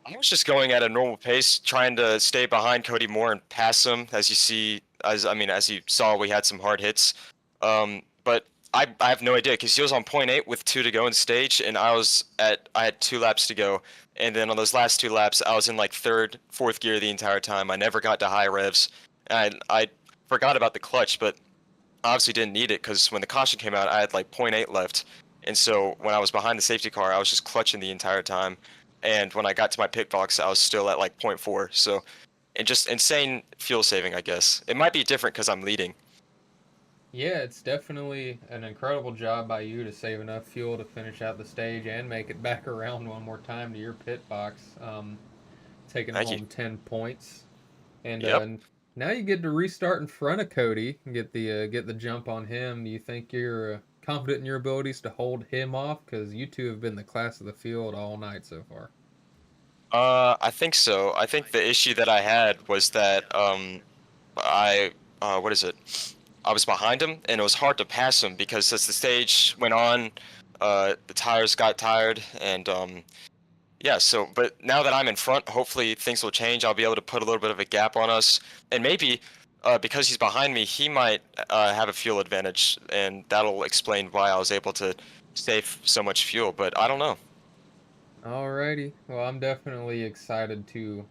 I was just going at a normal pace, trying to stay behind Cody Moore and pass him. As you saw, we had some hard hits. But I have no idea because he was on point 0.8 with 2 to go in stage, and I had 2 laps to go. And then on those last 2 laps, I was in like third, fourth gear the entire time. I never got to high revs, and I forgot about the clutch, but obviously didn't need it because when the caution came out, I had like point 0.8 left. And so when I was behind the safety car, I was just clutching the entire time. And when I got to my pit box, I was still at like 0.4. So, and just insane fuel saving, I guess. It might be different because I'm leading. Yeah, it's definitely an incredible job by you to save enough fuel to finish out the stage and make it back around one more time to your pit box, taking Thank you. home 10 points. And Yep. now you get to restart in front of Cody and get the jump on him. Do you think you're confident in your abilities to hold him off? Because you two have been the class of the field all night so far. I think so. I think the issue that I had was that what is it? I was behind him, and it was hard to pass him because as the stage went on, the tires got tired, and yeah. So, but now that I'm in front, hopefully things will change. I'll be able to put a little bit of a gap on us, and maybe because he's behind me, he might have a fuel advantage, and that'll explain why I was able to save so much fuel. But I don't know. Alrighty. Well, I'm definitely excited to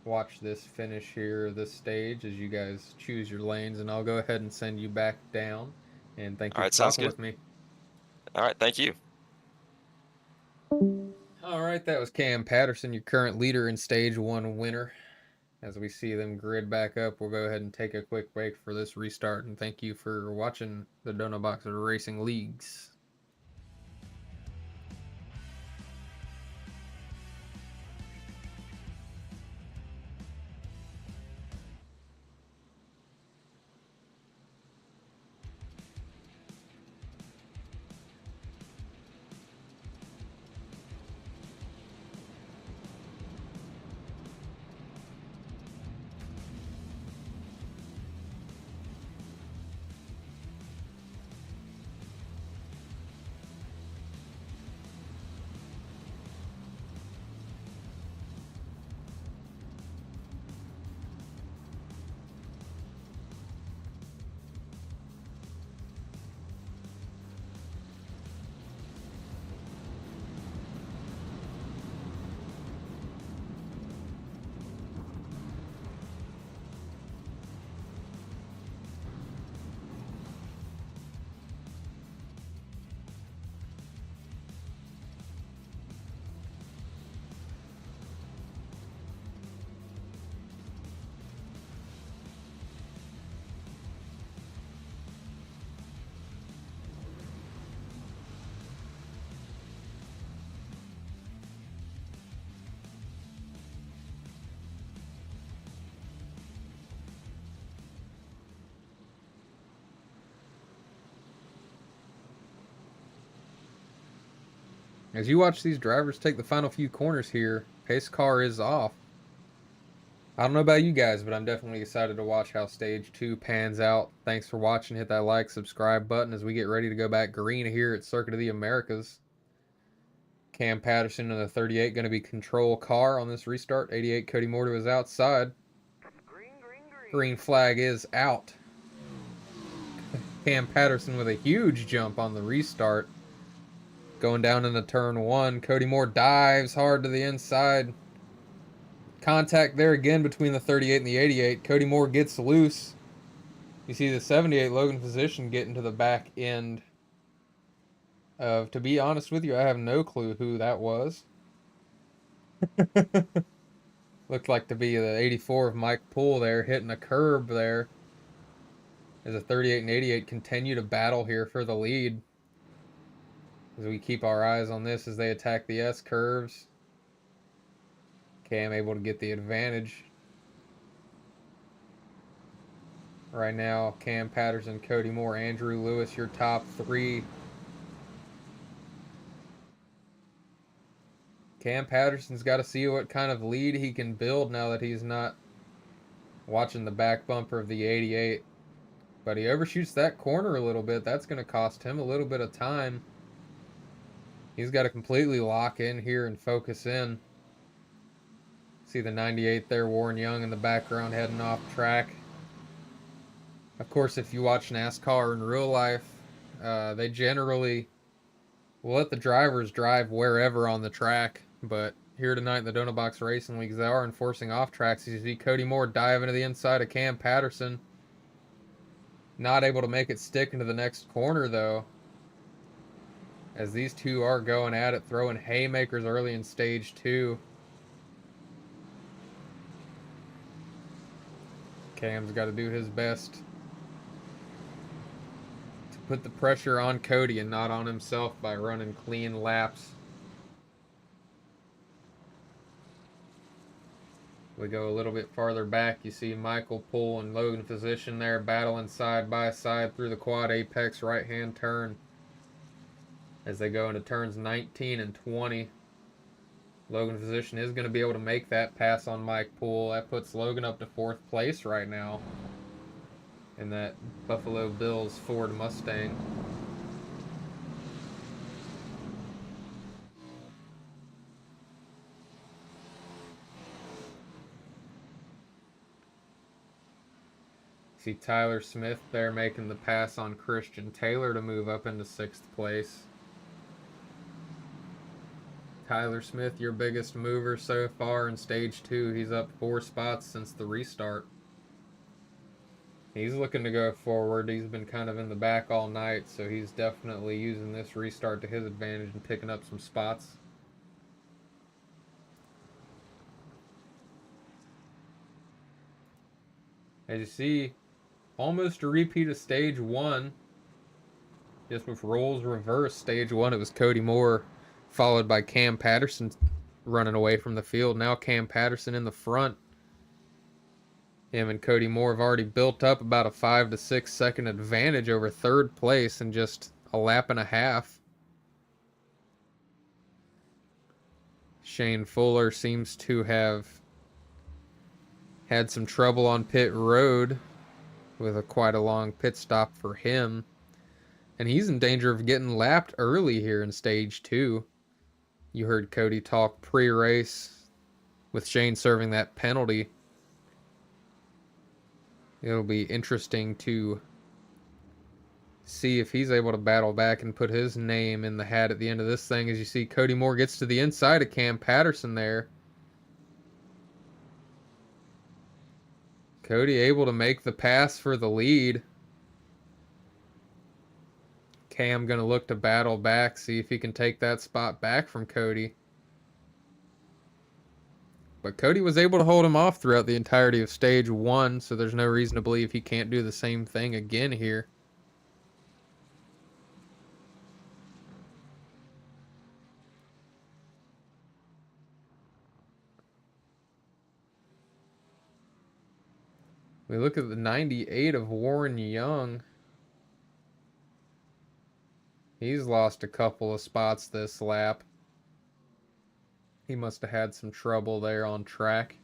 watch this finish here, this stage, as you guys choose your lanes, and I'll go ahead and send you back down. And thank All you for right, sounds talking good. with me. All right, thank you. All right, that was Cam Patterson, your current leader and stage one winner. As we see them grid back up, we'll go ahead and take a quick break for this restart. And thank you for watching the Donut Box Racing Leagues. As you watch these drivers take the final few corners here, pace car is off. I don't know about you guys, but I'm definitely excited to watch how stage 2 pans out. Thanks for watching. Hit that like, subscribe button as we get ready to go back green here at Circuit of the Americas. Cam Patterson in the 38 going to be control car on this restart. 88 Cody Moore to his outside. Green flag is out. Cam Patterson with a huge jump on the restart. Going down into turn 1. Cody Moore dives hard to the inside. Contact there again between the 38 and the 88. Cody Moore gets loose. You see the 78 Logan Physician get into the back end of, to be honest with you, I have no clue who that was. Looked like to be the 84 of Mike Poole there, hitting a curb there. As the 38 and 88 continue to battle here for the lead. As we keep our eyes on this as they attack the S curves. Cam able to get the advantage. Right now, Cam Patterson, Cody Moore, Andrew Lewis, your top three. Cam Patterson's got to see what kind of lead he can build now that he's not watching the back bumper of the 88. But he overshoots that corner a little bit. That's going to cost him a little bit of time. He's got to completely lock in here and focus in. See the 98 there, Warren Young in the background heading off track. Of course, if you watch NASCAR in real life, they generally will let the drivers drive wherever on the track. But here tonight in the Donut Box Racing Leagues, they are enforcing off tracks. You see Cody Moore dive into the inside of Cam Patterson. Not able to make it stick into the next corner, though, as these two are going at it, throwing haymakers early in stage 2. Cam's got to do his best to put the pressure on Cody and not on himself by running clean laps. We go a little bit farther back. You see Michael Poole and Logan Physician there battling side by side through the quad apex right-hand turn as they go into turns 19 and 20. Logan Physician is going to be able to make that pass on Mike Poole. That puts Logan up to 4th place right now in that Buffalo Bills Ford Mustang. See Tyler Smith there making the pass on Christian Taylor to move up into 6th place. Tyler Smith, your biggest mover so far in stage 2. He's up 4 spots since the restart. He's looking to go forward. He's been kind of in the back all night, so he's definitely using this restart to his advantage and picking up some spots. As you see, almost a repeat of stage 1. Just with roles reversed. Stage 1, it was Cody Moore, followed by Cam Patterson running away from the field. Now Cam Patterson in the front. Him and Cody Moore have already built up about a 5 to 6 second advantage over 3rd place in just a lap and a half. Shane Fuller seems to have had some trouble on pit road with quite a long pit stop for him. And he's in danger of getting lapped early here in stage 2. You heard Cody talk pre-race with Shane serving that penalty. It'll be interesting to see if he's able to battle back and put his name in the hat at the end of this thing. As you see, Cody Moore gets to the inside of Cam Patterson there. Cody able to make the pass for the lead. Cam going to look to battle back, see if he can take that spot back from Cody. But Cody was able to hold him off throughout the entirety of stage 1, so there's no reason to believe he can't do the same thing again here. We look at the 98 of Warren Young. He's lost a couple of spots this lap. He must have had some trouble there on track.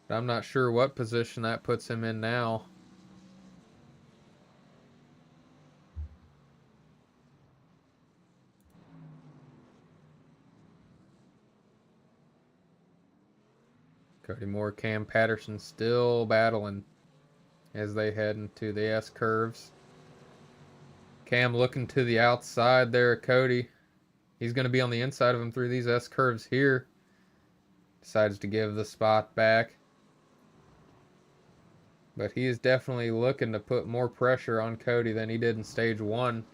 But I'm not sure what position that puts him in now. Cody Moore, Cam Patterson still battling as they head into the S-curves. Cam looking to the outside there at Cody. He's going to be on the inside of him through these S-curves here. Decides to give the spot back. But he is definitely looking to put more pressure on Cody than he did in stage 1.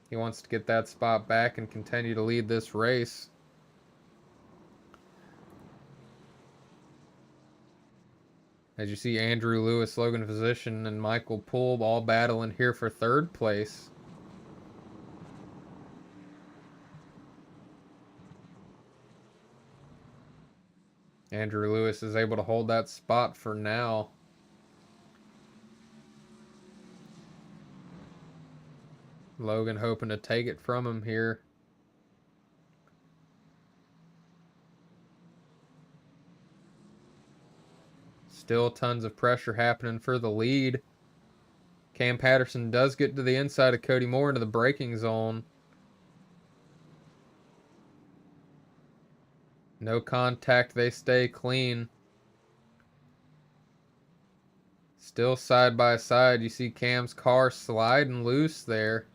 He wants to get that spot back and continue to lead this race. As you see, Andrew Lewis, Logan Physician, and Michael Poole all battling here for 3rd place. Andrew Lewis is able to hold that spot for now. Logan hoping to take it from him here. Still tons of pressure happening for the lead. Cam Patterson does get to the inside of Cody Moore into the braking zone. No contact, they stay clean. Still side by side, you see Cam's car sliding loose there.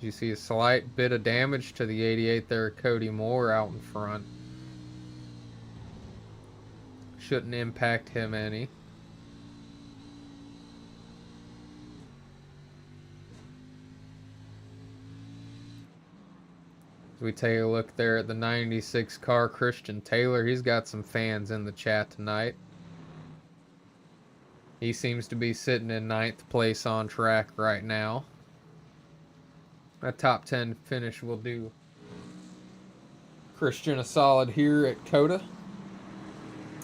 You see a slight bit of damage to the 88 there, Cody Moore out in front. Shouldn't impact him any. As we take a look there at the 96 car, Christian Taylor, he's got some fans in the chat tonight. He seems to be sitting in 9th place on track right now. A top 10 finish will do Christian a solid here at COTA.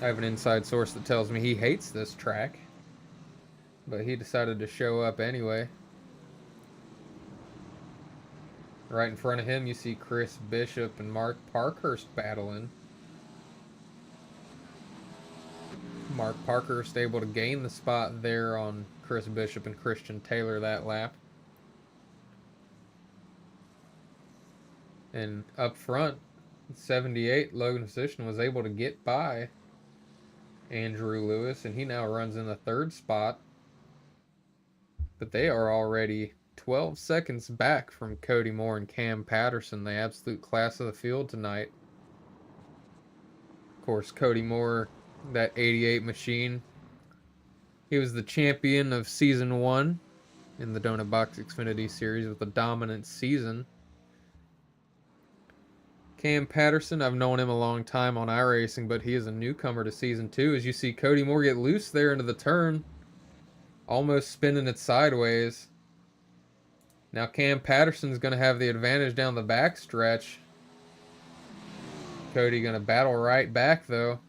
I have an inside source that tells me he hates this track, but he decided to show up anyway. Right in front of him, you see Chris Bishop and Mark Parkhurst battling. Mark Parkhurst able to gain the spot there on Chris Bishop and Christian Taylor that lap. And up front, 78, Logan Physician was able to get by Andrew Lewis, and he now runs in the 3rd spot. But they are already 12 seconds back from Cody Moore and Cam Patterson, the absolute class of the field tonight. Of course, Cody Moore, that 88 machine, he was the champion of Season 1 in the Donut Box Xfinity Series with a dominant season. Cam Patterson, I've known him a long time on iRacing, but he is a newcomer to Season 2. As you see Cody Moore get loose there into the turn, almost spinning it sideways. Now Cam Patterson's going to have the advantage down the back stretch. Cody going to battle right back, though.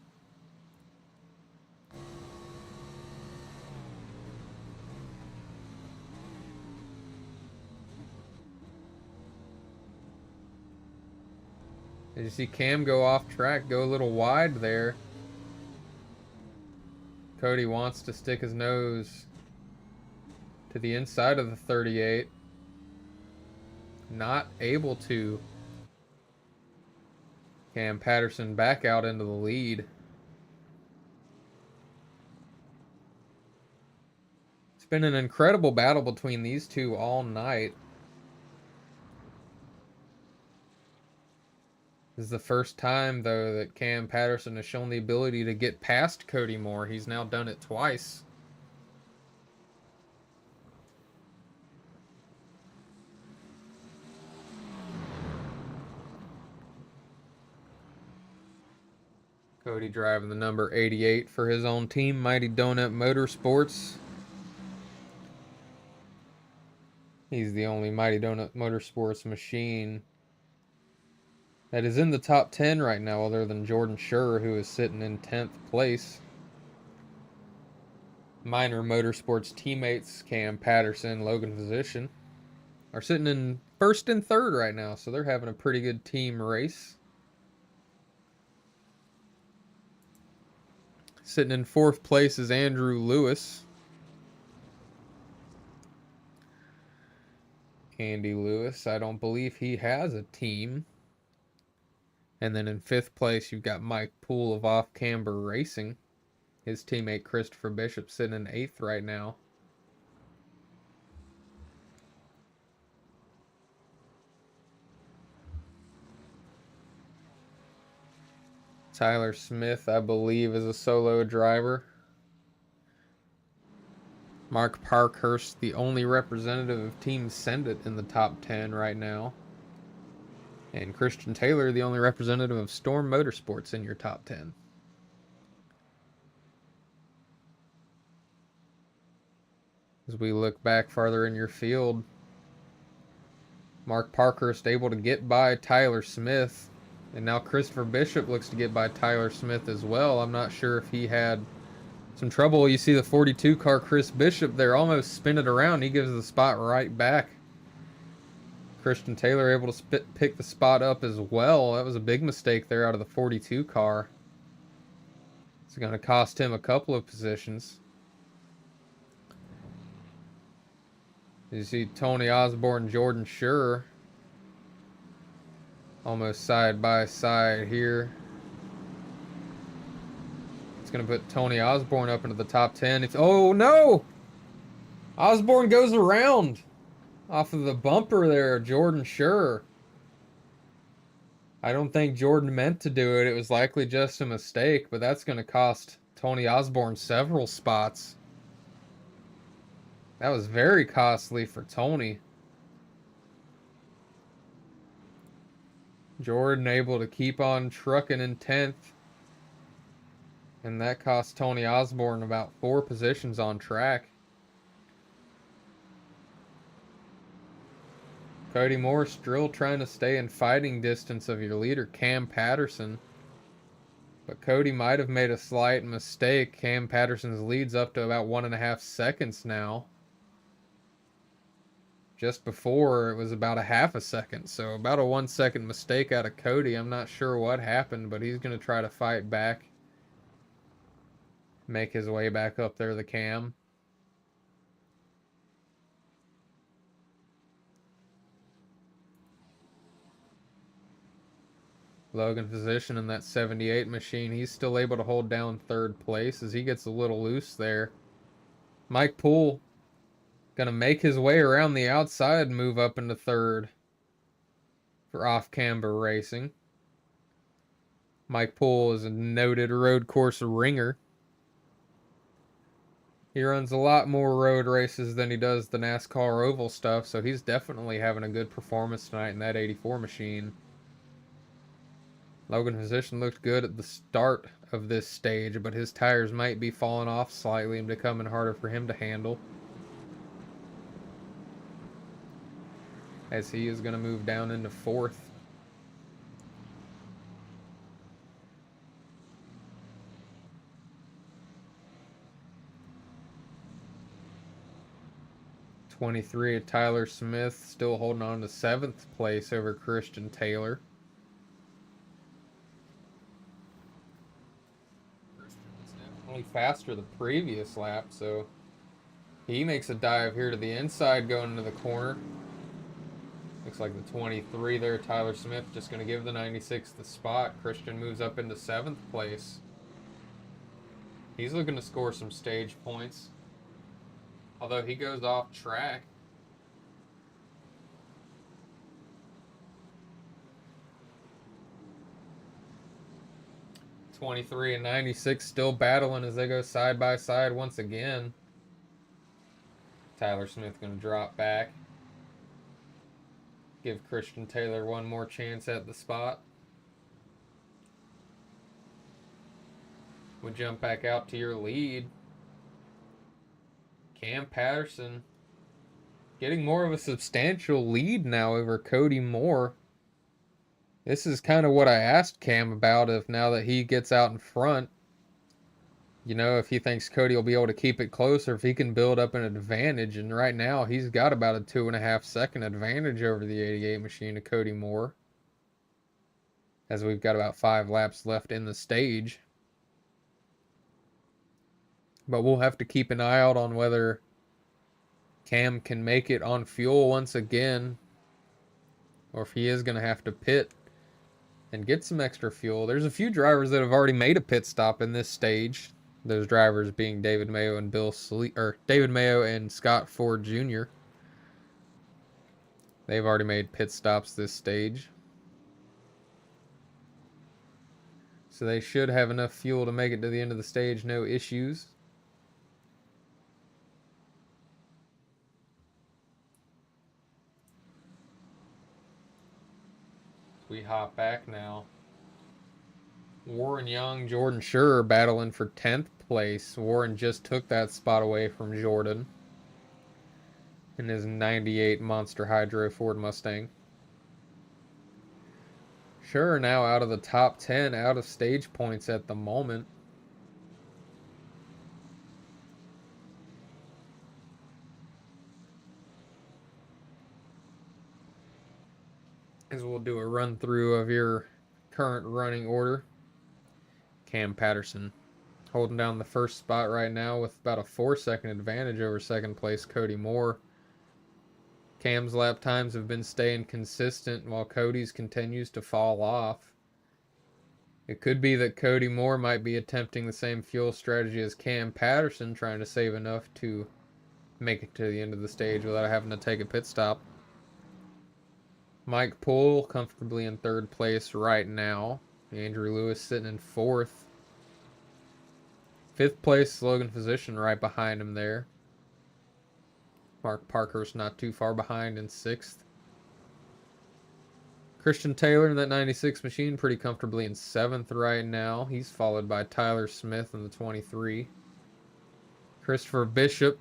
As you see Cam go off track, go a little wide there. Cody wants to stick his nose to the inside of the 38. Not able to. Cam Patterson back out into the lead. It's been an incredible battle between these two all night. This is the first time, though, that Cam Patterson has shown the ability to get past Cody Moore. He's now done it twice. Cody driving the number 88 for his own team, Mighty Donut Motorsports. He's the only Mighty Donut Motorsports machine that is in the top 10 right now, other than Jordan Schurrer, who is sitting in 10th place. Minor Motorsports teammates Cam Patterson, Logan Physician are sitting in 1st and 3rd right now, so they're having a pretty good team race. Sitting in 4th place is Andrew Lewis. Andy Lewis, I don't believe he has a team. And then in 5th place, you've got Mike Poole of Off Camber Racing. His teammate Christopher Bishop sitting in 8th right now. Tyler Smith, I believe, is a solo driver. Mark Parkhurst, the only representative of Team Send It in the top 10 right now. And Christian Taylor, the only representative of Storm Motorsports in your top 10. As we look back farther in your field, Mark Parkhurst able to get by Tyler Smith. And now Christopher Bishop looks to get by Tyler Smith as well. I'm not sure if he had some trouble. You see the 42 car Chris Bishop there almost spin it around. He gives the spot right back. Christian Taylor able to pick the spot up as well. That was a big mistake there out of the 42 car. It's going to cost him a couple of positions. You see Tony Osborne, Jordan Schur almost side by side here. It's going to put Tony Osborne up into the top 10. Oh no! Osborne goes around off of the bumper there, Jordan Schur. I don't think Jordan meant to do it. It was likely just a mistake, but that's going to cost Tony Osborne several spots. That was very costly for Tony. Jordan able to keep on trucking in 10th. And that cost Tony Osborne about 4 positions on track. Cody Moore still trying to stay in fighting distance of your leader, Cam Patterson. But Cody might have made a slight mistake. Cam Patterson's lead's up to about 1.5 seconds now. Just before, it was about a half a second. So about a 1 second mistake out of Cody. I'm not sure what happened, but he's going to try to fight back. Make his way back up there, the Cam. Logan Physician in that 78 machine. He's still able to hold down 3rd place as he gets a little loose there. Mike Poole going to make his way around the outside and move up into 3rd for off-camber racing. Mike Poole is a noted road course ringer. He runs a lot more road races than he does the NASCAR oval stuff, so he's definitely having a good performance tonight in that 84 machine. Logan Physician looked good at the start of this stage, but his tires might be falling off slightly and becoming harder for him to handle. As he is going to move down into 4th. '23 of Tyler Smith still holding on to 7th place over Christian Taylor. Definitely faster the previous lap, so he makes a dive here to the inside going into the corner. Looks like the 23 there, Tyler Smith, just going to give the 96 the spot. Christian moves up into 7th place. He's looking to score some stage points, although he goes off track. '23 and 96 still battling as they go side by side once again. Tyler Smith going to drop back. Give Christian Taylor one more chance at the spot. We jump back out to your lead. Cam Patterson getting more of a substantial lead now over Cody Moore. This is kind of what I asked Cam about, if now that he gets out in front, you know, if he thinks Cody will be able to keep it close or if he can build up an advantage. And right now he's got about a 2.5 second advantage over the 88 machine of Cody Moore, as we've got about 5 laps left in the stage. But we'll have to keep an eye out on whether Cam can make it on fuel once again, or if he is going to have to pit and get some extra fuel. There's a few drivers that have already made a pit stop in this stage. Those drivers being David Mayo and David Mayo and Scott Ford Jr. They've already made pit stops this stage, so they should have enough fuel to make it to the end of the stage, no issues. We hop back now. Warren Young, Jordan Schur battling for 10th place. Warren just took that spot away from Jordan. in his 98 Monster Hydro Ford Mustang. Sure, now out of the top 10 out of stage points at the moment. As we'll do a run through of your current running order. Cam Patterson holding down the first spot right now with about a 4-second advantage over second place Cody Moore. Cam's lap times have been staying consistent while Cody's continues to fall off. It could be that Cody Moore might be attempting the same fuel strategy as Cam Patterson, trying to save enough to make it to the end of the stage without having to take a pit stop. Mike Poole comfortably in third place right now. Andrew Lewis sitting in fourth. Fifth place, Logan Physician right behind him there. Mark Parkhurst not too far behind in sixth. Christian Taylor in that 96 machine pretty comfortably in seventh right now. He's followed by Tyler Smith in the 23. Christopher Bishop,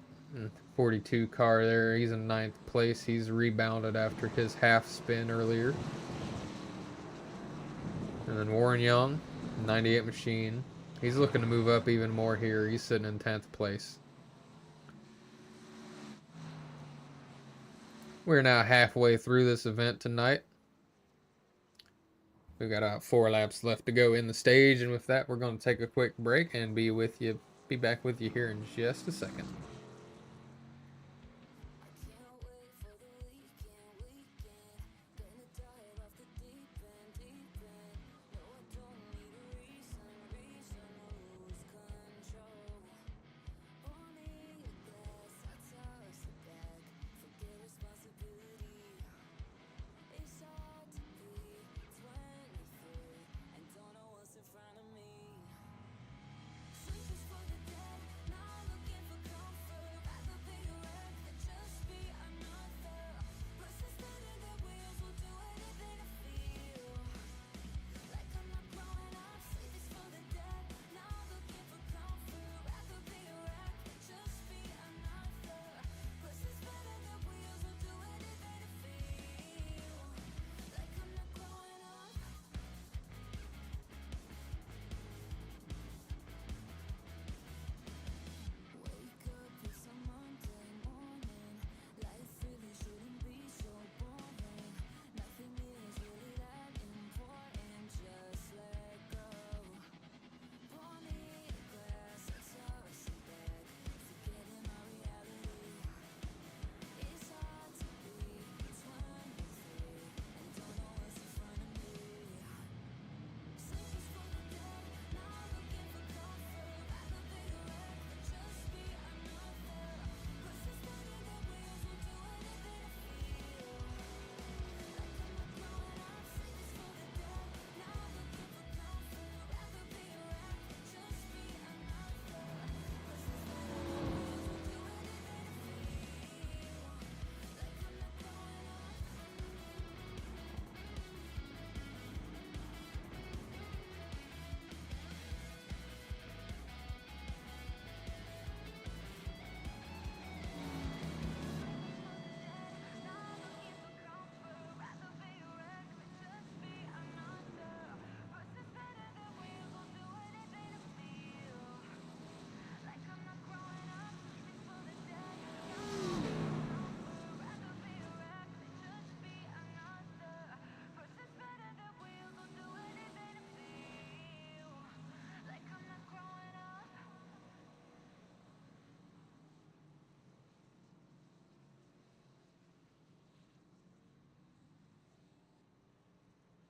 42 car there. He's in ninth place. He's rebounded after his half spin earlier. And then Warren Young, 98 machine. He's looking to move up even more here. He's sitting in 10th place. We're now halfway through this event tonight. We've got 4 laps left to go in the stage, and with that, we're going to take a quick break and be back with you here in just a second.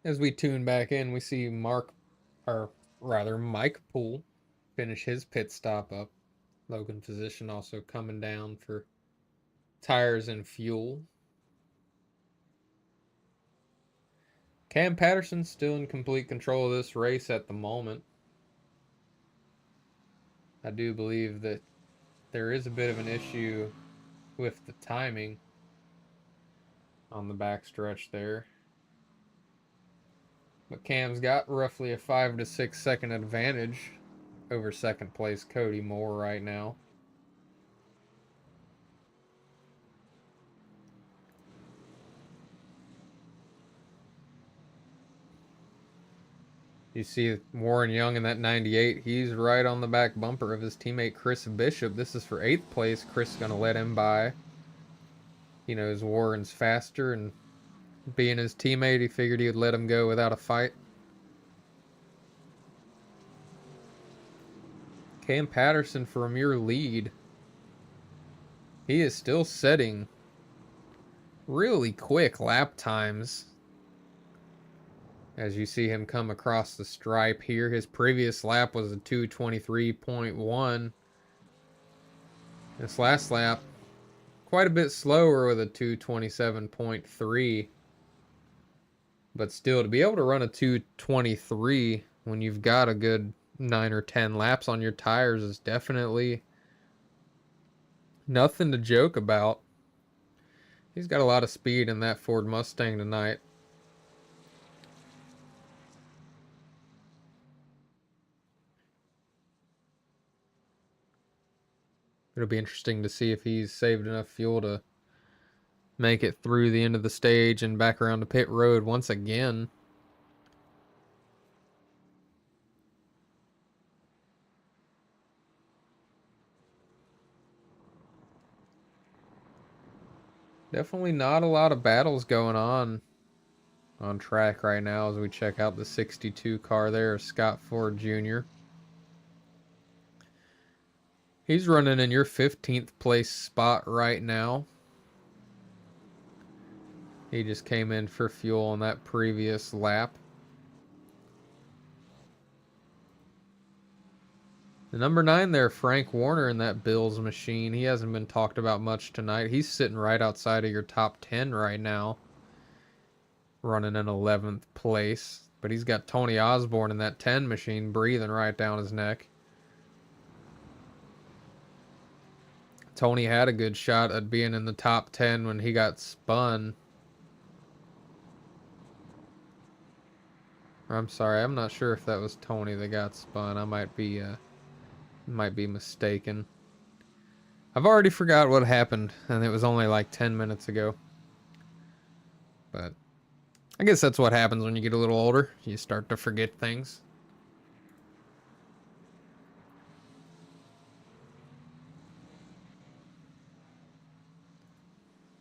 As we tune back in, we see Mike Poole finish his pit stop up. Logan Physician also coming down for tires and fuel. Cam Patterson still in complete control of this race at the moment. I do believe that there is a bit of an issue with the timing on the backstretch there. But Cam's got roughly a 5 to 6 second advantage over second place Cody Moore right now. You see Warren Young in that 98. He's right on the back bumper of his teammate Chris Bishop. This is for 8th place. Chris is going to let him by. He knows Warren's faster, and being his teammate, he figured he would let him go without a fight. Cam Patterson from your lead. He is still setting really quick lap times. As you see him come across the stripe here, his previous lap was a 2:23.1. This last lap, quite a bit slower with a 2:27.3. But still, to be able to run a 2:23 when you've got a good 9 or 10 laps on your tires is definitely nothing to joke about. He's got a lot of speed in that Ford Mustang tonight. It'll be interesting to see if he's saved enough fuel to make it through the end of the stage and back around to pit road once again. Definitely not a lot of battles going on track right now as we check out the 62 car there, Scott Ford Jr. He's running in your 15th place spot right now. He just came in for fuel on that previous lap. The number 9 there, Frank Warner, in that Bills machine. He hasn't been talked about much tonight. He's sitting right outside of your top 10 right now, running in 11th place. But he's got Tony Osborne in that 10 machine breathing right down his neck. Tony had a good shot at being in the top 10 when he got spun. I'm sorry, I'm not sure if that was Tony that got spun. I might be mistaken. I've already forgot what happened, and it was only like 10 minutes ago. But I guess that's what happens when you get a little older. You start to forget things.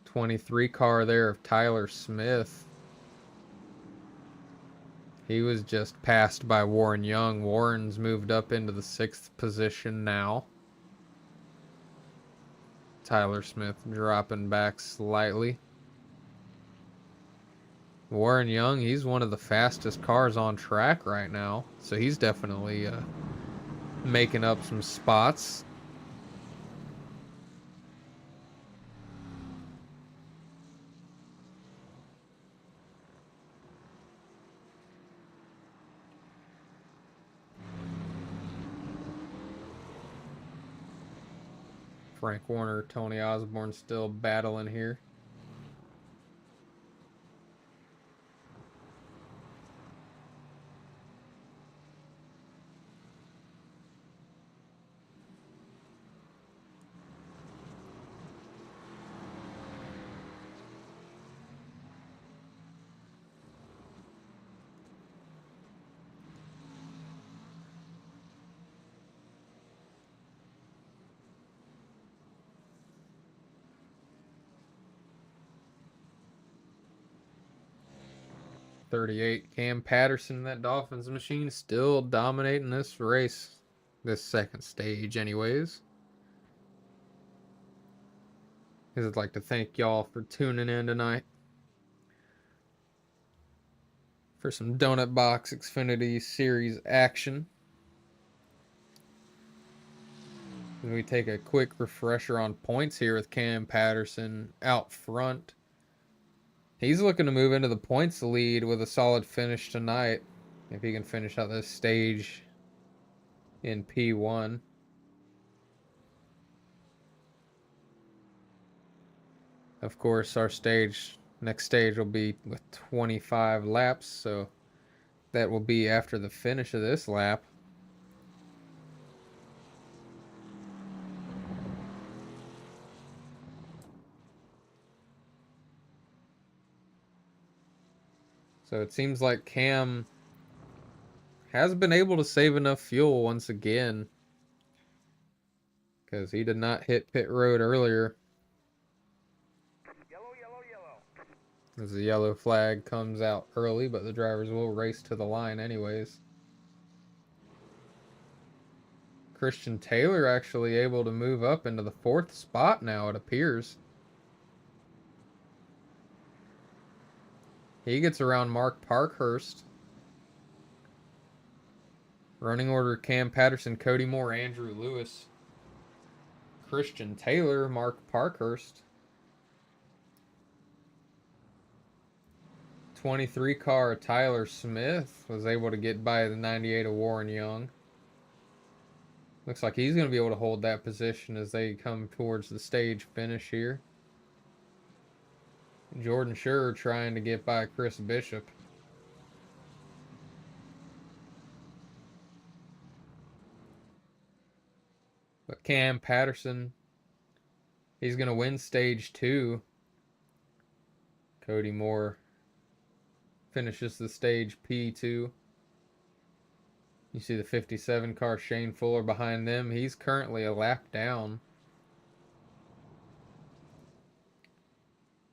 '23 car there of Tyler Smith. He was just passed by Warren Young. Warren's moved up into the 6th position now. Tyler Smith dropping back slightly. Warren Young, he's one of the fastest cars on track right now. So he's definitely making up some spots. Frank Warner, Tony Osborne still battling here. '38 Cam Patterson in that Dolphins machine still dominating this race, this second stage anyways. I'd like to thank y'all for tuning in tonight for some Donut Box Xfinity Series action. And we take a quick refresher on points here with Cam Patterson out front. He's looking to move into the points lead with a solid finish tonight, if he can finish out this stage in P1. Of course, our next stage will be with 25 laps, so that will be after the finish of this lap. So it seems like Cam has been able to save enough fuel once again, because he did not hit pit road earlier. As the yellow flag comes out early, but the drivers will race to the line anyways. Christian Taylor actually able to move up into the 4th spot now, it appears. He gets around Mark Parkhurst. Running order: Cam Patterson, Cody Moore, Andrew Lewis, Christian Taylor, Mark Parkhurst. 23 car Tyler Smith was able to get by the 98 of Warren Young. Looks like he's going to be able to hold that position as they come towards the stage finish here. Jordan Schur trying to get by Chris Bishop. But Cam Patterson, he's going to win stage 2. Cody Moore finishes the stage P2. You see the 57 car Shane Fuller behind them. He's currently a lap down.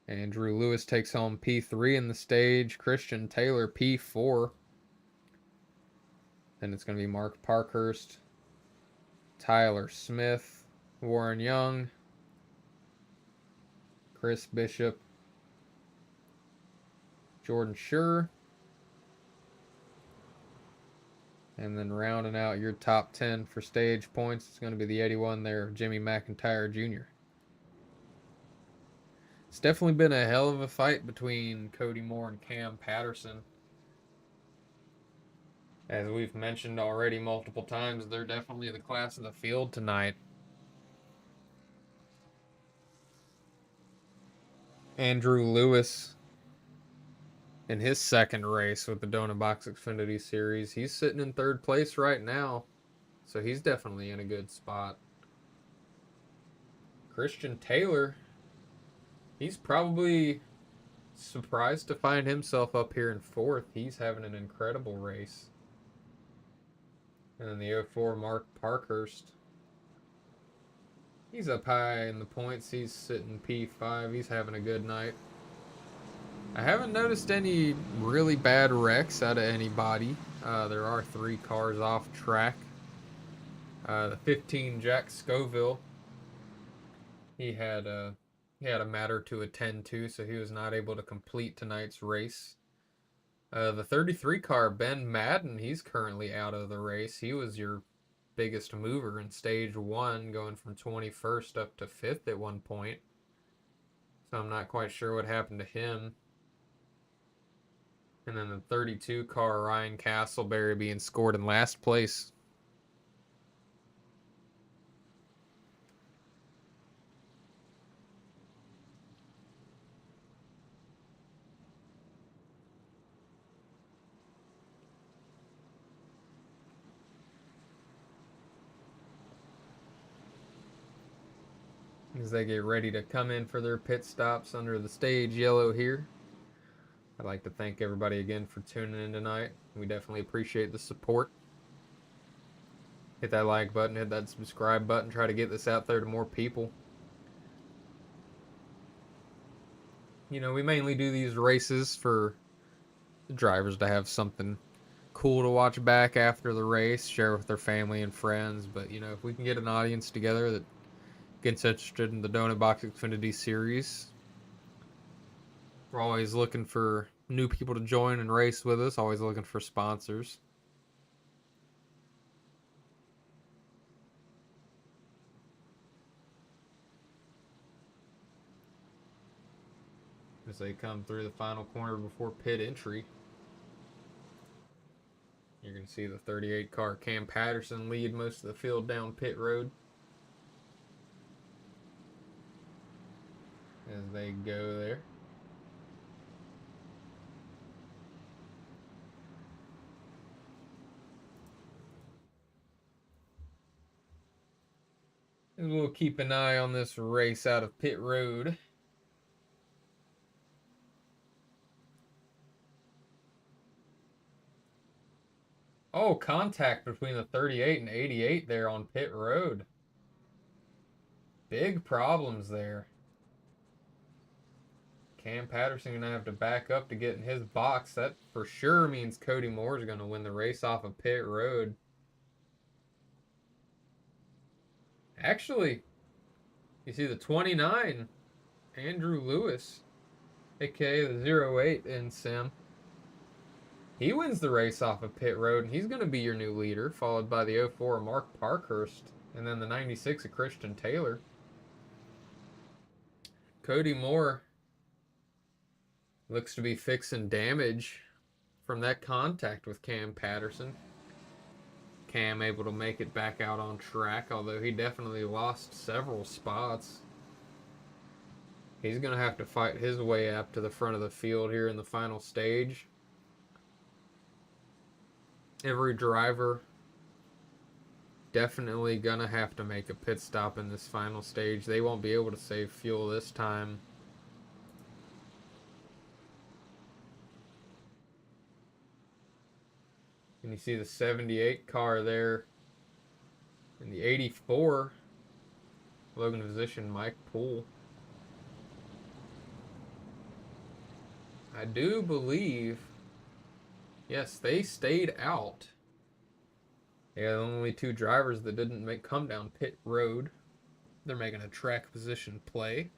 Andrew Lewis takes home P3 in the stage. Christian Taylor P4. Then it's going to be Mark Parkhurst, Tyler Smith, Warren Young, Chris Bishop, Jordan Schur. And then rounding out your top 10 for stage points, it's going to be the 81 there, Jimmy McIntyre Jr. It's definitely been a hell of a fight between Cody Moore and Cam Patterson. As we've mentioned already multiple times, they're definitely the class of the field tonight. Andrew Lewis, in his second race with the Donut Box Xfinity Series, he's sitting in 3rd place right now. So he's definitely in a good spot. Christian Taylor, he's probably surprised to find himself up here in 4th. He's having an incredible race. And then the 04 Mark Parkhurst, he's up high in the points. He's sitting P5. He's having a good night. I haven't noticed any really bad wrecks out of anybody. There are 3 cars off track. The 15 Jack Scoville, he had a matter to attend to, so he was not able to complete tonight's race. The 33 car Ben Madden, he's currently out of the race. He was your biggest mover in stage 1, going from 21st up to 5th at one point. So I'm not quite sure what happened to him. And then the 32 car Ryan Castleberry being scored in last place. As they get ready to come in for their pit stops under the stage yellow here. I'd like to thank everybody again for tuning in tonight. We definitely appreciate the support. Hit that like button, hit that subscribe button, try to get this out there to more people. You know, we mainly do these races for the drivers to have something cool to watch back after the race, share with their family and friends. But, you know, if we can get an audience together that gets interested in the Donut Box Xfinity Series, we're always looking for new people to join and race with us, always looking for sponsors. As they come through the final corner before pit entry, you're going to see the 38 car Cam Patterson lead most of the field down pit road. As they go there. And we'll keep an eye on this race out of pit road. Oh, contact between the 38 and 88 there on pit road. Big problems there. Cam Patterson going to have to back up to get in his box. That for sure means Cody Moore is going to win the race off of pit road. Actually, you see the 29, Andrew Lewis, aka the 08 in Sim. He wins the race off of pit road, and he's going to be your new leader, followed by the 04 Mark Parkhurst, and then the 96 of Christian Taylor. Cody Moore looks to be fixing damage from that contact with Cam Patterson. Cam able to make it back out on track, although he definitely lost several spots. He's going to have to fight his way up to the front of the field here in the final stage. Every driver definitely going to have to make a pit stop in this final stage. They won't be able to save fuel this time. And you see the 78 car there. And the 84, Logan position, Mike Poole. I do believe, yes, they stayed out. Yeah, the only two drivers that didn't come down pit road. They're making a track position play.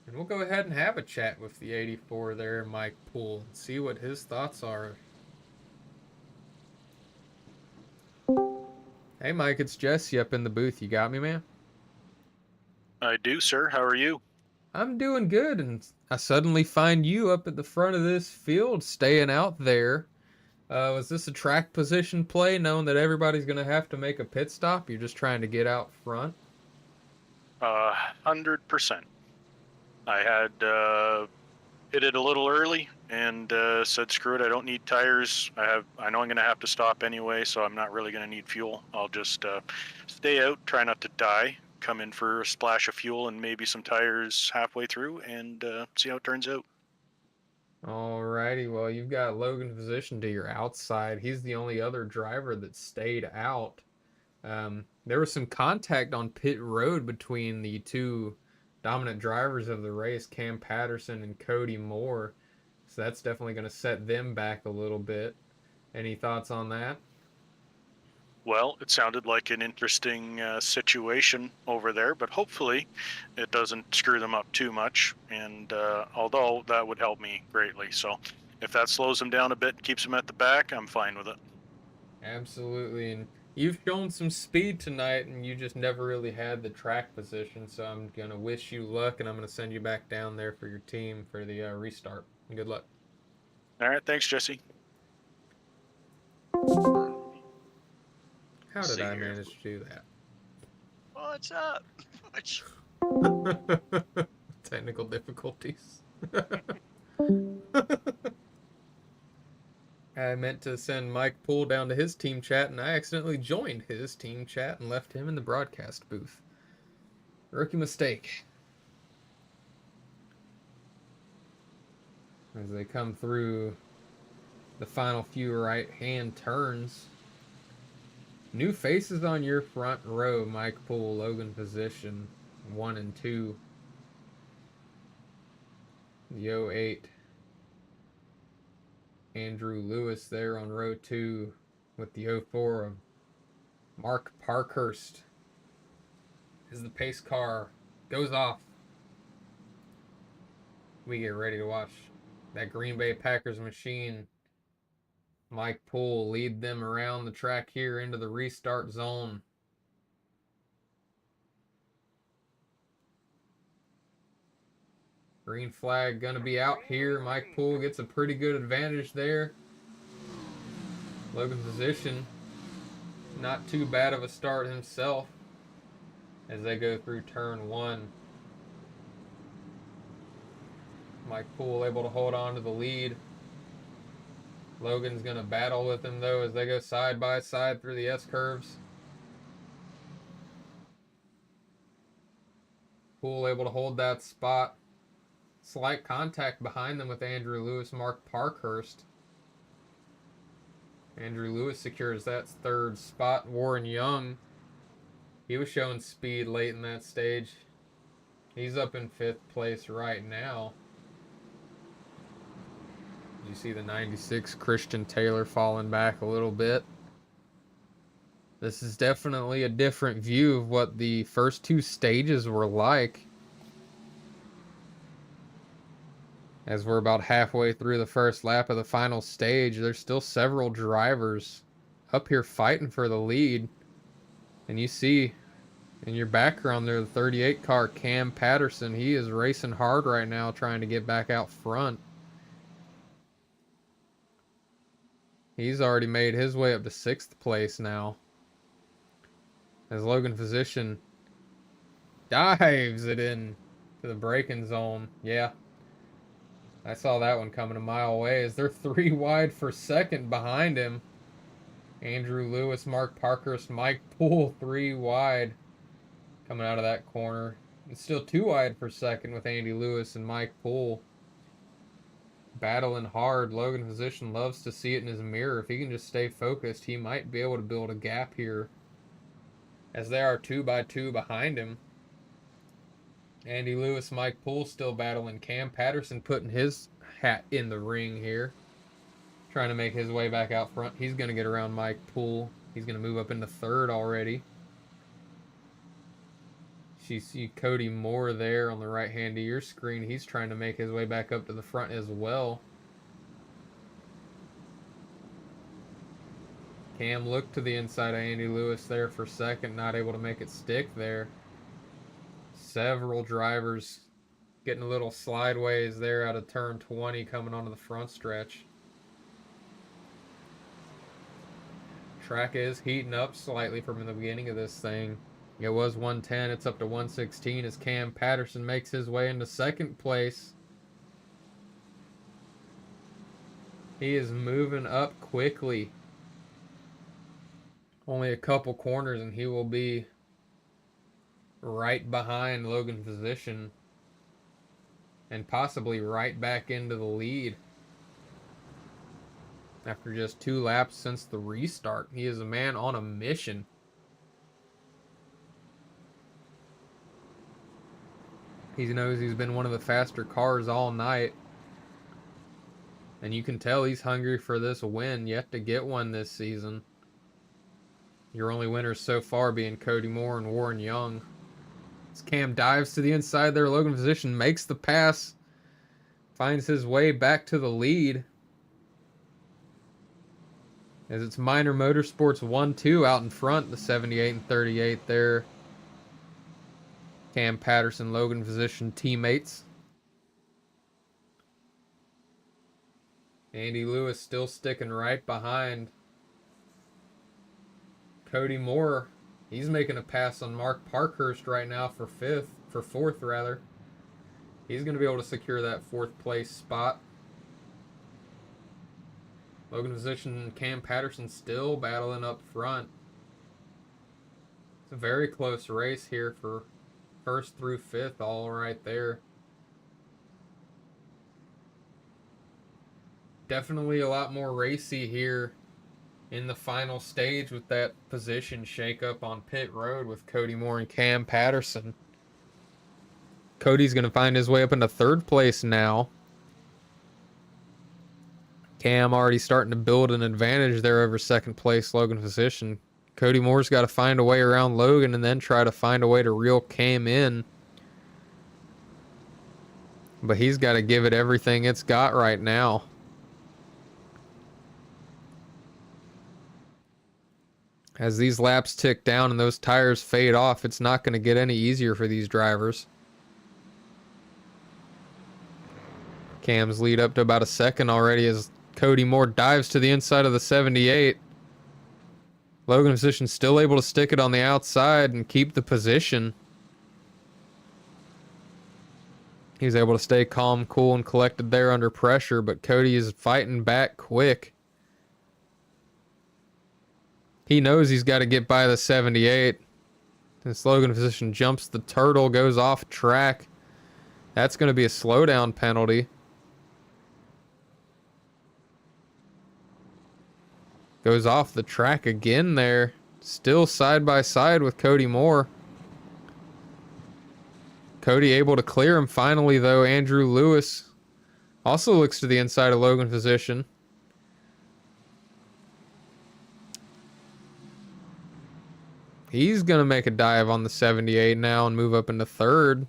And we'll go ahead and have a chat with the 84 there, Mike Poole, and see what his thoughts are. Hey, Mike, it's Jesse up in the booth. You got me, man? I do, sir. How are you? I'm doing good, and I suddenly find you up at the front of this field, staying out there. Was this a track position play, knowing that everybody's going to have to make a pit stop? You're just trying to get out front? 100%. I had hit it a little early and said, "Screw it! I don't need tires. I know I'm going to have to stop anyway, so I'm not really going to need fuel. I'll just stay out, try not to die, come in for a splash of fuel and maybe some tires halfway through, and see how it turns out." Alrighty, well, you've got Logan positioned to your outside. He's the only other driver that stayed out. There was some contact on pit road between the two dominant drivers of the race, Cam Patterson and Cody Moore. So that's definitely going to set them back a little bit. Any thoughts on that? Well, it sounded like an interesting situation over there, but hopefully it doesn't screw them up too much. And although that would help me greatly. So if that slows them down a bit and keeps them at the back, I'm fine with it. Absolutely. And you've shown some speed tonight, and you just never really had the track position. So I'm going to wish you luck, and I'm going to send you back down there for your team for the restart. Good luck. All right. Thanks, Jesse. How did See I here. manage to do that? What's up? Technical difficulties. I meant to send Mike Poole down to his team chat, and I accidentally joined his team chat and left him in the broadcast booth. Rookie mistake. As they come through the final few right-hand turns. New faces on your front row, Mike Poole, Logan position 1 and 2. The 08. Andrew Lewis there on row 2 with the 04 of Mark Parkhurst. As the pace car goes off, we get ready to watch that Green Bay Packers machine. Mike Poole lead them around the track here into the restart zone. Green flag going to be out here. Mike Poole gets a pretty good advantage there. Logan position, not too bad of a start himself as they go through turn 1. Mike Poole able to hold on to the lead. Logan's going to battle with him, though, as they go side by side through the S-curves. Poole able to hold that spot. Slight contact behind them with Andrew Lewis, Mark Parkhurst. Andrew Lewis secures that third spot. Warren Young, he was showing speed late in that stage. He's up in 5th place right now. You see the 96 Christian Taylor falling back a little bit. This is definitely a different view of what the first 2 stages were like. As we're about halfway through the first lap of the final stage, there's still several drivers up here fighting for the lead. And you see in your background there, the 38 car, Cam Patterson. He is racing hard right now, trying to get back out front. He's already made his way up to 6th place now. As Logan Physician dives it in to the braking zone. Yeah, I saw that one coming a mile away as they're 3 wide for 2nd behind him. Andrew Lewis, Mark Parkhurst, Mike Poole 3 wide coming out of that corner. It's still 2 wide for 2nd with Andy Lewis and Mike Poole. Battling hard. Logan Physician loves to see it in his mirror. If he can just stay focused, he might be able to build a gap here, as they are 2 by 2 behind him. Andy Lewis, Mike Poole still battling. Cam Patterson putting his hat in the ring here, trying to make his way back out front. He's going to get around Mike Poole. He's going to move up into 3rd already. You see Cody Moore there on the right hand of your screen. He's trying to make his way back up to the front as well. Cam looked to the inside of Andy Lewis there for 2nd, not able to make it stick there. Several drivers getting a little slideways there out of turn 20 coming onto the front stretch. Track is heating up slightly from the beginning of this thing. It was 110, it's up to 116 as Cam Patterson makes his way into 2nd place. He is moving up quickly. Only a couple corners and he will be right behind Logan Physician and possibly right back into the lead. After just 2 laps since the restart, he is a man on a mission. He knows he's been one of the faster cars all night. And you can tell he's hungry for this win, yet to get one this season. Your only winners so far being Cody Moore and Warren Young. As Cam dives to the inside there, Logan Physician makes the pass. Finds his way back to the lead. As it's Minor Motorsports 1-2 out in front, the 78 and 38 there. Cam Patterson, Logan Physician teammates. Andy Lewis still sticking right behind. Cody Moore, he's making a pass on Mark Parkhurst right now for 4th rather. He's going to be able to secure that 4th place spot. Logan Physician and Cam Patterson still battling up front. It's a very close race here for 1st through 5th, all right there. Definitely a lot more racy here in the final stage with that position shakeup on pit road with Cody Moore and Cam Patterson. Cody's going to find his way up into 3rd place now. Cam already starting to build an advantage there over 2nd place Logan Physician. Cody Moore's got to find a way around Logan and then try to find a way to reel Cam in. But he's got to give it everything it's got right now. As these laps tick down and those tires fade off, it's not going to get any easier for these drivers. Cam's lead up to about a 2nd already as Cody Moore dives to the inside of the 78. Logan Physician still able to stick it on the outside and keep the position. He's able to stay calm, cool, and collected there under pressure, but Cody is fighting back quick. He knows he's got to get by the 78. This Logan Physician jumps the turtle, goes off track. That's going to be a slowdown penalty. Goes off the track again there. Still side by side with Cody Moore. Cody able to clear him finally, though. Andrew Lewis also looks to the inside of Logan position. He's going to make a dive on the 78 now and move up into third.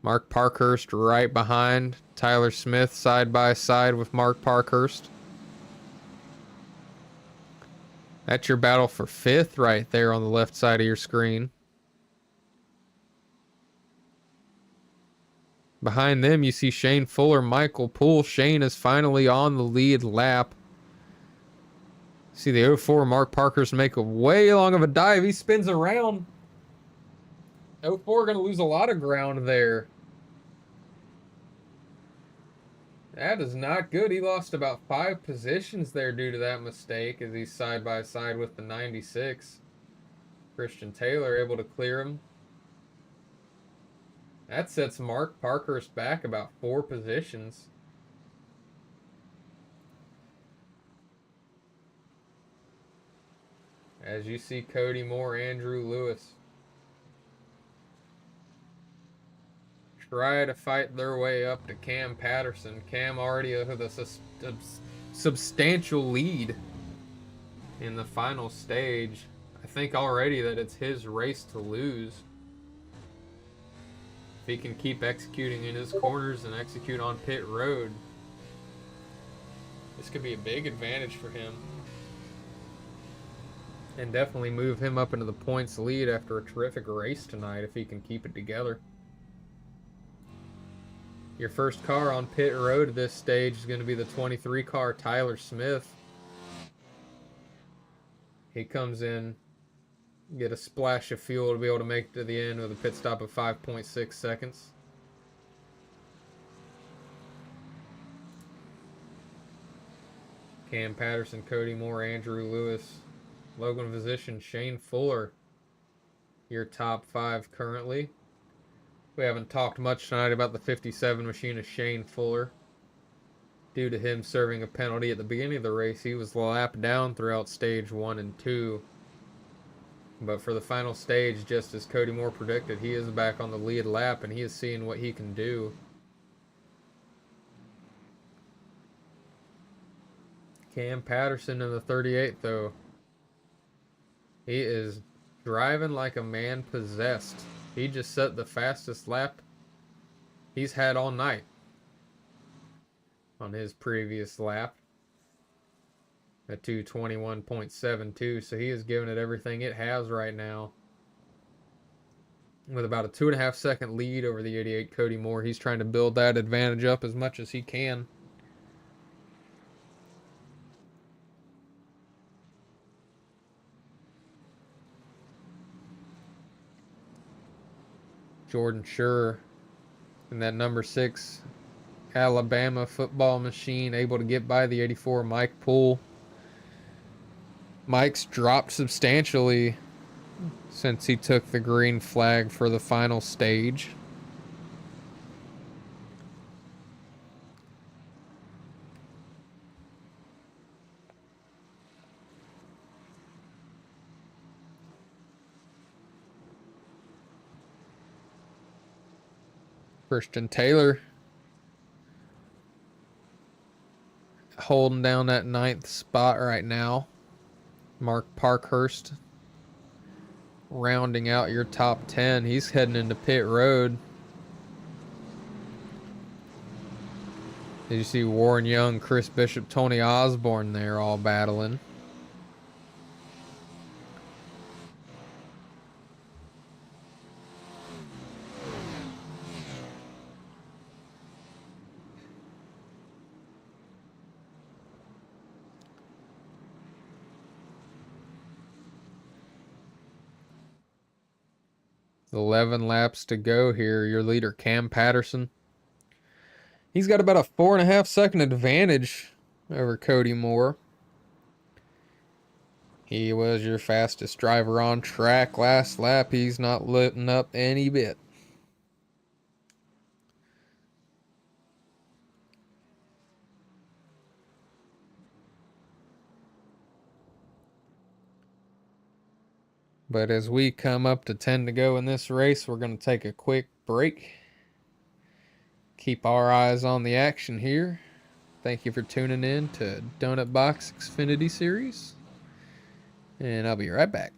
Mark Parkhurst right behind. Tyler Smith side by side with Mark Parkhurst. That's your battle for fifth right there on the left side of your screen. Behind them, you see Shane Fuller, Michael Poole. Shane is finally on the lead lap. See the 04 Mark Parkhurst make a way long of a dive. He spins around. 04 going to lose a lot of ground there. That is not good. He lost about 5 positions there due to that mistake as he's side by side with the 96. Christian Taylor able to clear him. That sets Mark Parkhurst back about 4 positions. As you see Cody Moore, Andrew Lewis try to fight their way up to Cam Patterson. Cam already with a substantial lead in the final stage. I think already that it's his race to lose. If he can keep executing in his corners and execute on pit road, this could be a big advantage for him. And definitely move him up into the points lead after a terrific race tonight if he can keep it together. Your first car on pit road at this stage is going to be the 23 car Tyler Smith. He comes in, get a splash of fuel to be able to make it to the end with a pit stop of 5.6 seconds. Cam Patterson, Cody Moore, Andrew Lewis, Logan position, Shane Fuller, your top 5 currently. We haven't talked much tonight about the 57 machine of Shane Fuller. Due to him serving a penalty at the beginning of the race, he was lapped down throughout stage 1 and 2. But for the final stage, just as Cody Moore predicted, he is back on the lead lap and he is seeing what he can do. Cam Patterson in the 38, though. He is driving like a man possessed. He just set the fastest lap he's had all night on his previous lap at 2:21.72. So he is giving it everything it has right now. With about a 2.5 second lead over the 88 Cody Moore. He's trying to build that advantage up as much as he can. Jordan Schur and that number 6 Alabama football machine able to get by the 84 Mike Poole. Mike's dropped substantially since he took the green flag for the final stage. Christian Taylor holding down that 9th spot right now. Mark Parkhurst rounding out your top 10. He's heading into pit road. Did you see Warren Young, Chris Bishop, Tony Osborne there all battling? — 11 laps to go here. Your leader, Cam Patterson. He's got about a 4.5 second advantage over Cody Moore. He was your fastest driver on track last lap. He's not letting up any bit. But as we come up to 10 to go in this race, we're going to take a quick break. Keep our eyes on the action here. Thank you for tuning in to Donut Box Xfinity Series. And I'll be right back.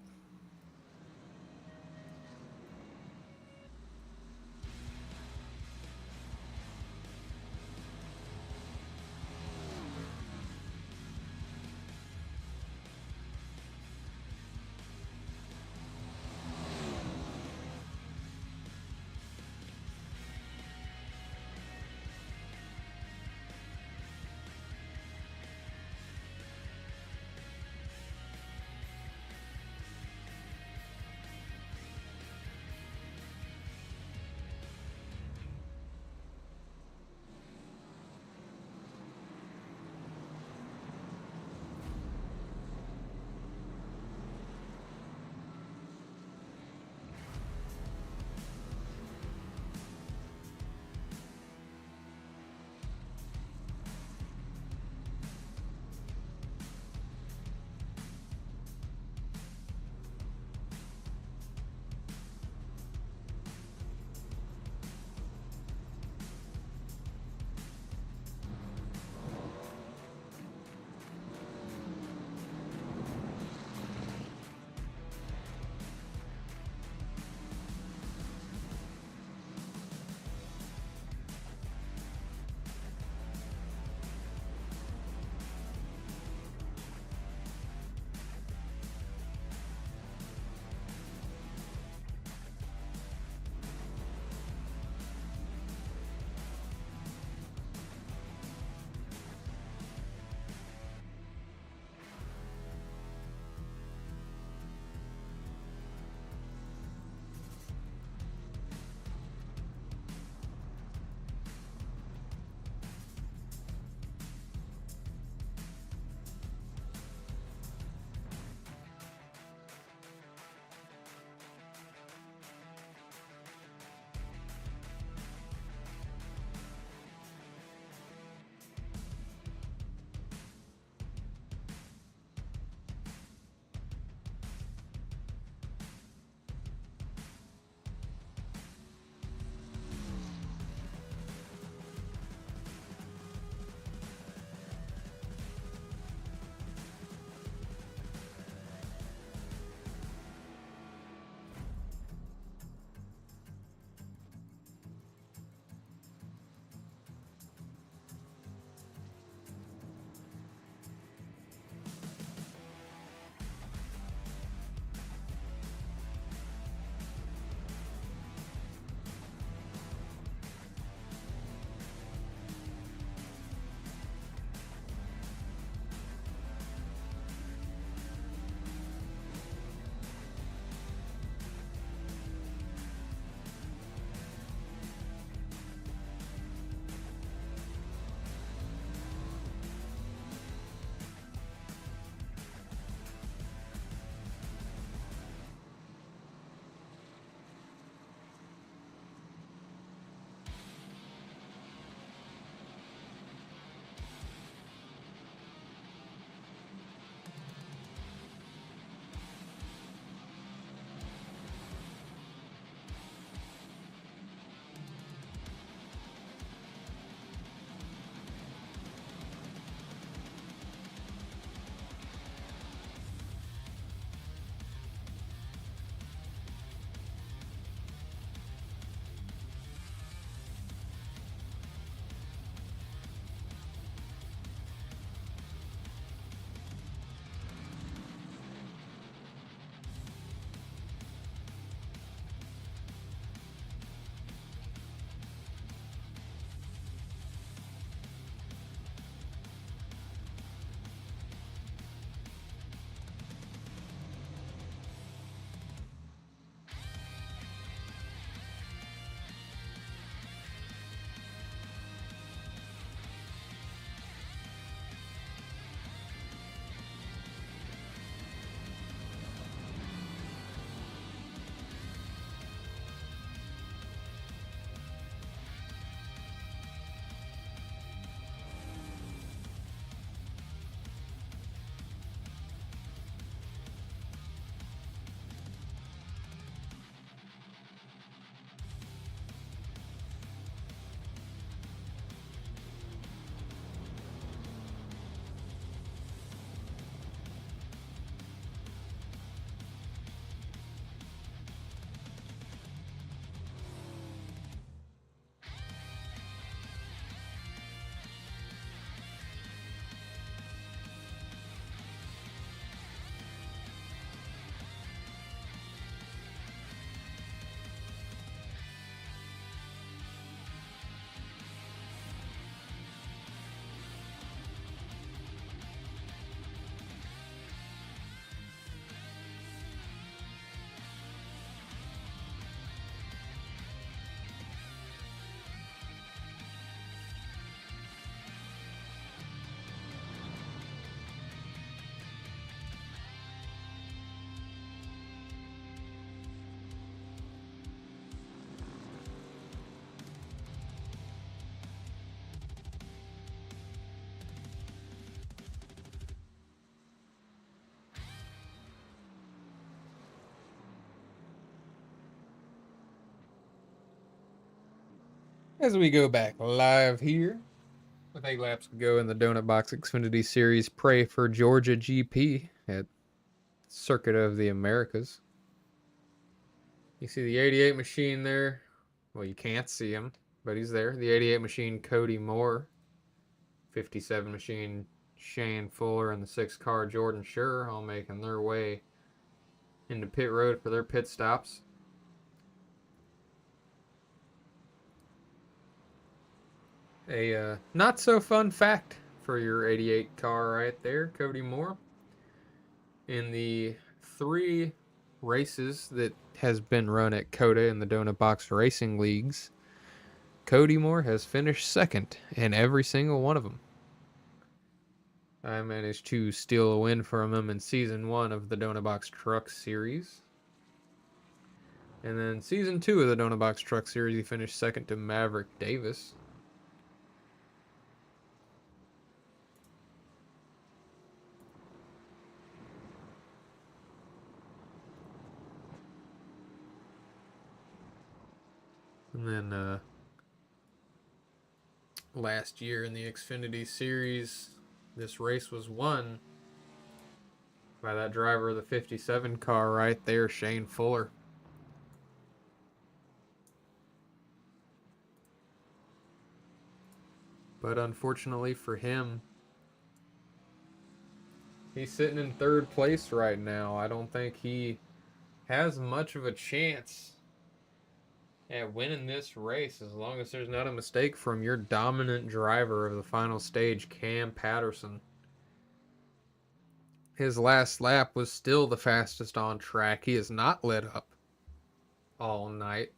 As we go back live here, with 8 laps to go in the Donut Box Xfinity Series, pray for Georgia GP at Circuit of the Americas. You see the 88 machine there. Well, you can't see him, but he's there. The 88 machine, Cody Moore. 57 machine, Shane Fuller, and the 6 car, Jordan Schur, all making their way into pit road for their pit stops. A not so fun fact for your 88 car right there, Cody Moore. In the 3 races that has been run at COTA in the Donut Box Racing Leagues, Cody Moore has finished second in every single one of them. I managed to steal a win from him in Season 1 of the Donut Box Truck Series. And then Season 2 of the Donut Box Truck Series, he finished second to Maverick Davis. And then last year in the Xfinity Series, this race was won by that driver of the 57 car right there, Shane Fuller. But unfortunately for him, he's sitting in 3rd place right now. I don't think he has much of a chance at winning this race as long as there's not a mistake from your dominant driver of the final stage, Cam Patterson. His last lap was still the fastest on track. He has not lit up all night.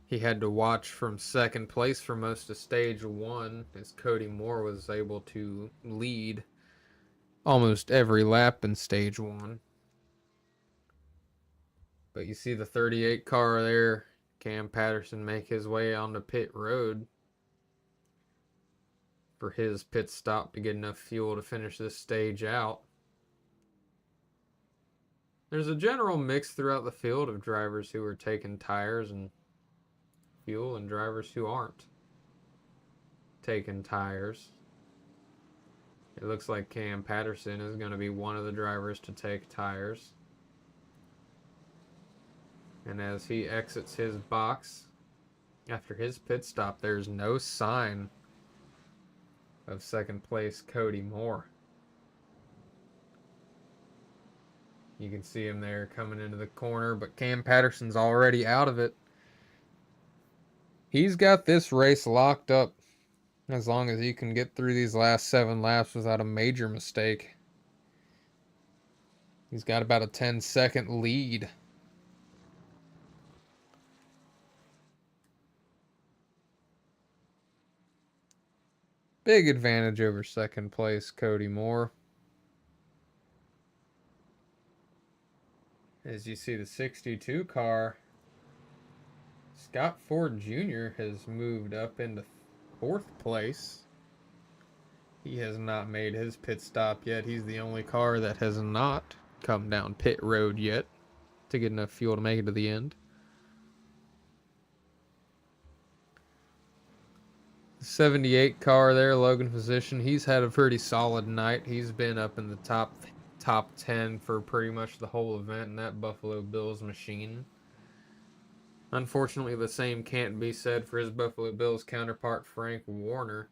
He had to watch from 2nd place for most of stage 1 as Cody Moore was able to lead almost every lap in stage 1. But you see the 38 car there, Cam Patterson, make his way onto pit road for his pit stop to get enough fuel to finish this stage out. There's a general mix throughout the field of drivers who are taking tires and fuel and drivers who aren't taking tires. It looks like Cam Patterson is going to be one of the drivers to take tires. And as he exits his box after his pit stop, there's no sign of 2nd place Cody Moore. You can see him there coming into the corner, but Cam Patterson's already out of it. He's got this race locked up as long as he can get through these last 7 laps without a major mistake. He's got about a 10-second lead. Big advantage over 2nd place Cody Moore. As you see the 62 car, Scott Ford Jr. has moved up into 4th place. He has not made his pit stop yet. He's the only car that has not come down pit road yet to get enough fuel to make it to the end. The 78 car there, Logan Physician, he's had a pretty solid night. He's been up in the top 10 for pretty much the whole event in that Buffalo Bills machine. Unfortunately, the same can't be said for his Buffalo Bills counterpart, Frank Warner,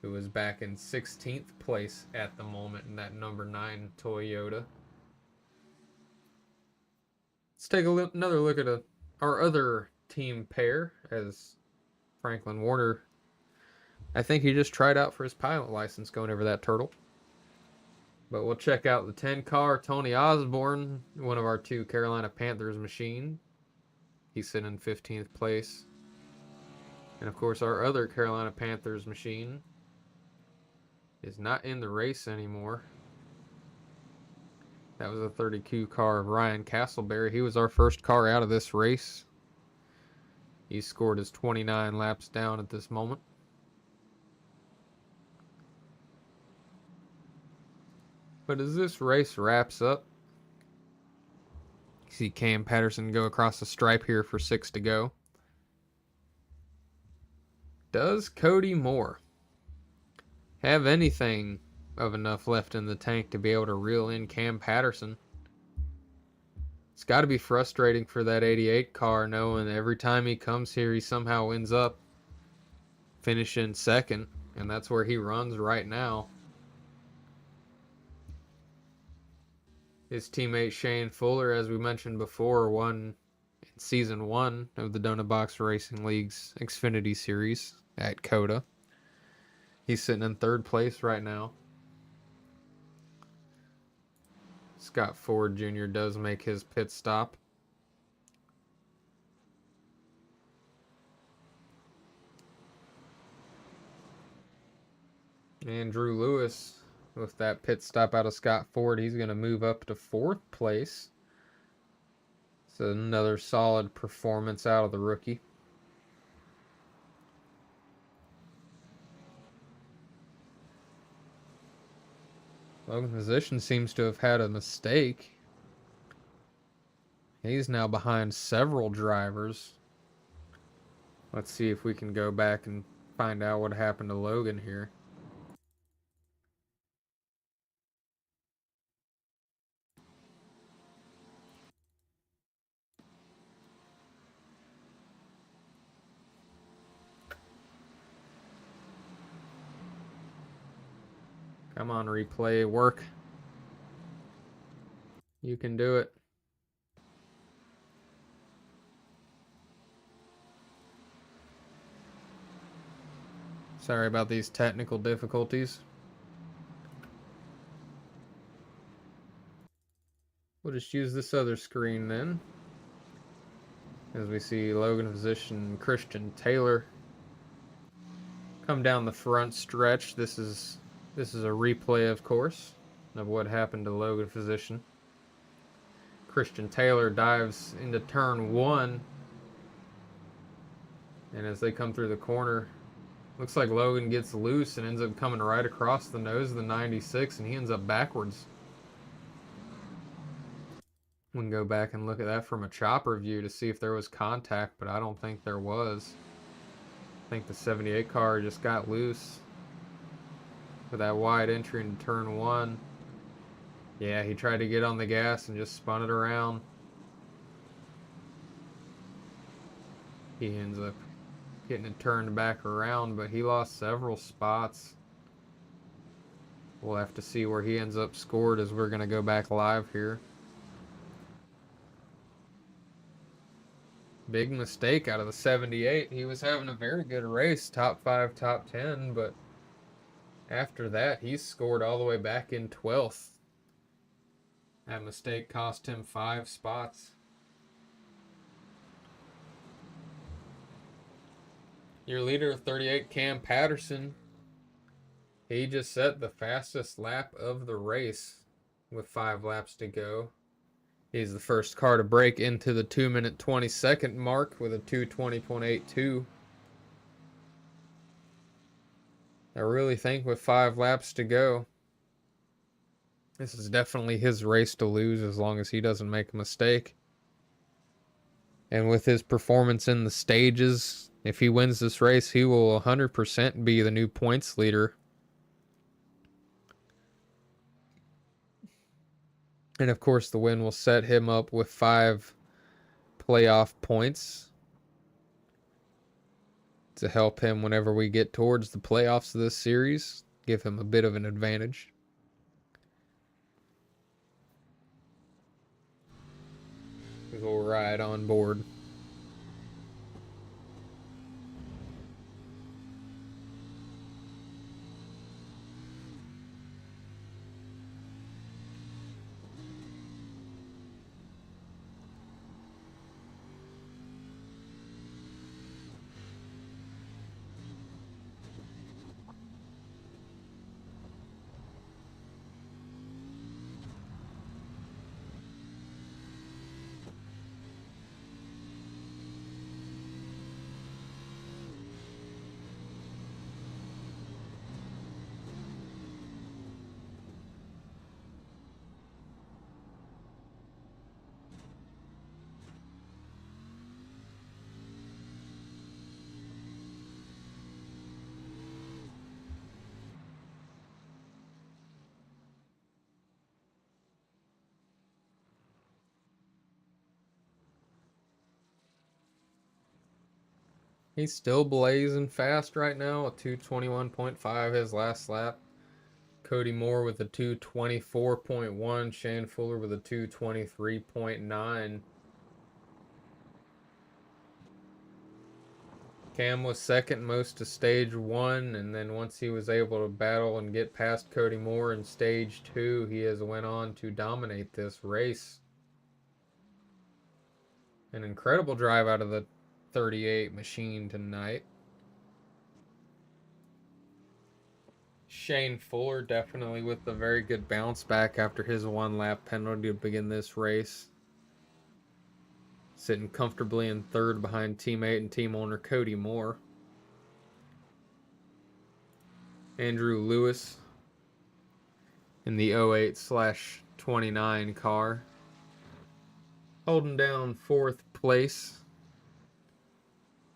who is back in 16th place at the moment in that number 9 Toyota. Let's take another look at our other team pair, as Franklin Warner, I think he just tried out for his pilot license going over that turtle. But we'll check out the 10 car, Tony Osborne, one of our 2 Carolina Panthers machine. He's sitting in 15th place. And of course, our other Carolina Panthers machine is not in the race anymore. That was a 32 car of Ryan Castleberry. He was our first car out of this race. He scored his 29 laps down at this moment. But as this race wraps up, you see Cam Patterson go across the stripe here for 6 to go. Does Cody Moore have anything of enough left in the tank to be able to reel in Cam Patterson? It's got to be frustrating for that 88 car knowing every time he comes here he somehow ends up finishing second, and that's where he runs right now. His teammate Shane Fuller, as we mentioned before, won in Season 1 of the Donut Box Racing League's Xfinity Series at COTA. He's sitting in third place right now. Scott Ford Jr. does make his pit stop. And Drew Lewis, with that pit stop out of Scott Ford, he's going to move up to fourth place. So another solid performance out of the rookie. Logan Position seems to have had a mistake. He's now behind several drivers. Let's see if we can go back and find out what happened to Logan here. Come on, replay, work. You can do it. Sorry about these technical difficulties. We'll just use this other screen then. As we see Logan Position, Christian Taylor come down the front stretch. This is a replay, of course, of what happened to Logan Position. Christian Taylor dives into turn 1, and as they come through the corner, looks like Logan gets loose and ends up coming right across the nose of the 96, and he ends up backwards. We can go back and look at that from a chopper view to see if there was contact, but I don't think there was. I think the 78 car just got loose for that wide entry into turn 1. Yeah, he tried to get on the gas and just spun it around. He ends up getting it turned back around, but he lost several spots. We'll have to see where he ends up scored as we're going to go back live here. Big mistake out of the 78. He was having a very good race, top 5, top 10, but after that, he scored all the way back in 12th. That mistake cost him 5 spots. Your leader of 38, Cam Patterson, he just set the fastest lap of the race with 5 laps to go. He's the first car to break into the 2-minute 20-second mark with a 2:20.82. I really think with 5 laps to go, this is definitely his race to lose as long as he doesn't make a mistake. And with his performance in the stages, if he wins this race, he will 100% be the new points leader. And of course, the win will set him up with 5 playoff points to help him whenever we get towards the playoffs of this series, give him a bit of an advantage. We'll ride on board. He's still blazing fast right now, a 221.5 his last lap. Cody Moore with a 224.1, Shane Fuller with a 223.9. Cam was second most to stage 1, and then once he was able to battle and get past Cody Moore in stage 2, he has went on to dominate this race. An incredible drive out of the 38 machine tonight. Shane Fuller definitely with a very good bounce back after his 1-lap penalty to begin this race. Sitting comfortably in third behind teammate and team owner Cody Moore. Andrew Lewis in the 08/29 car, holding down 4th place.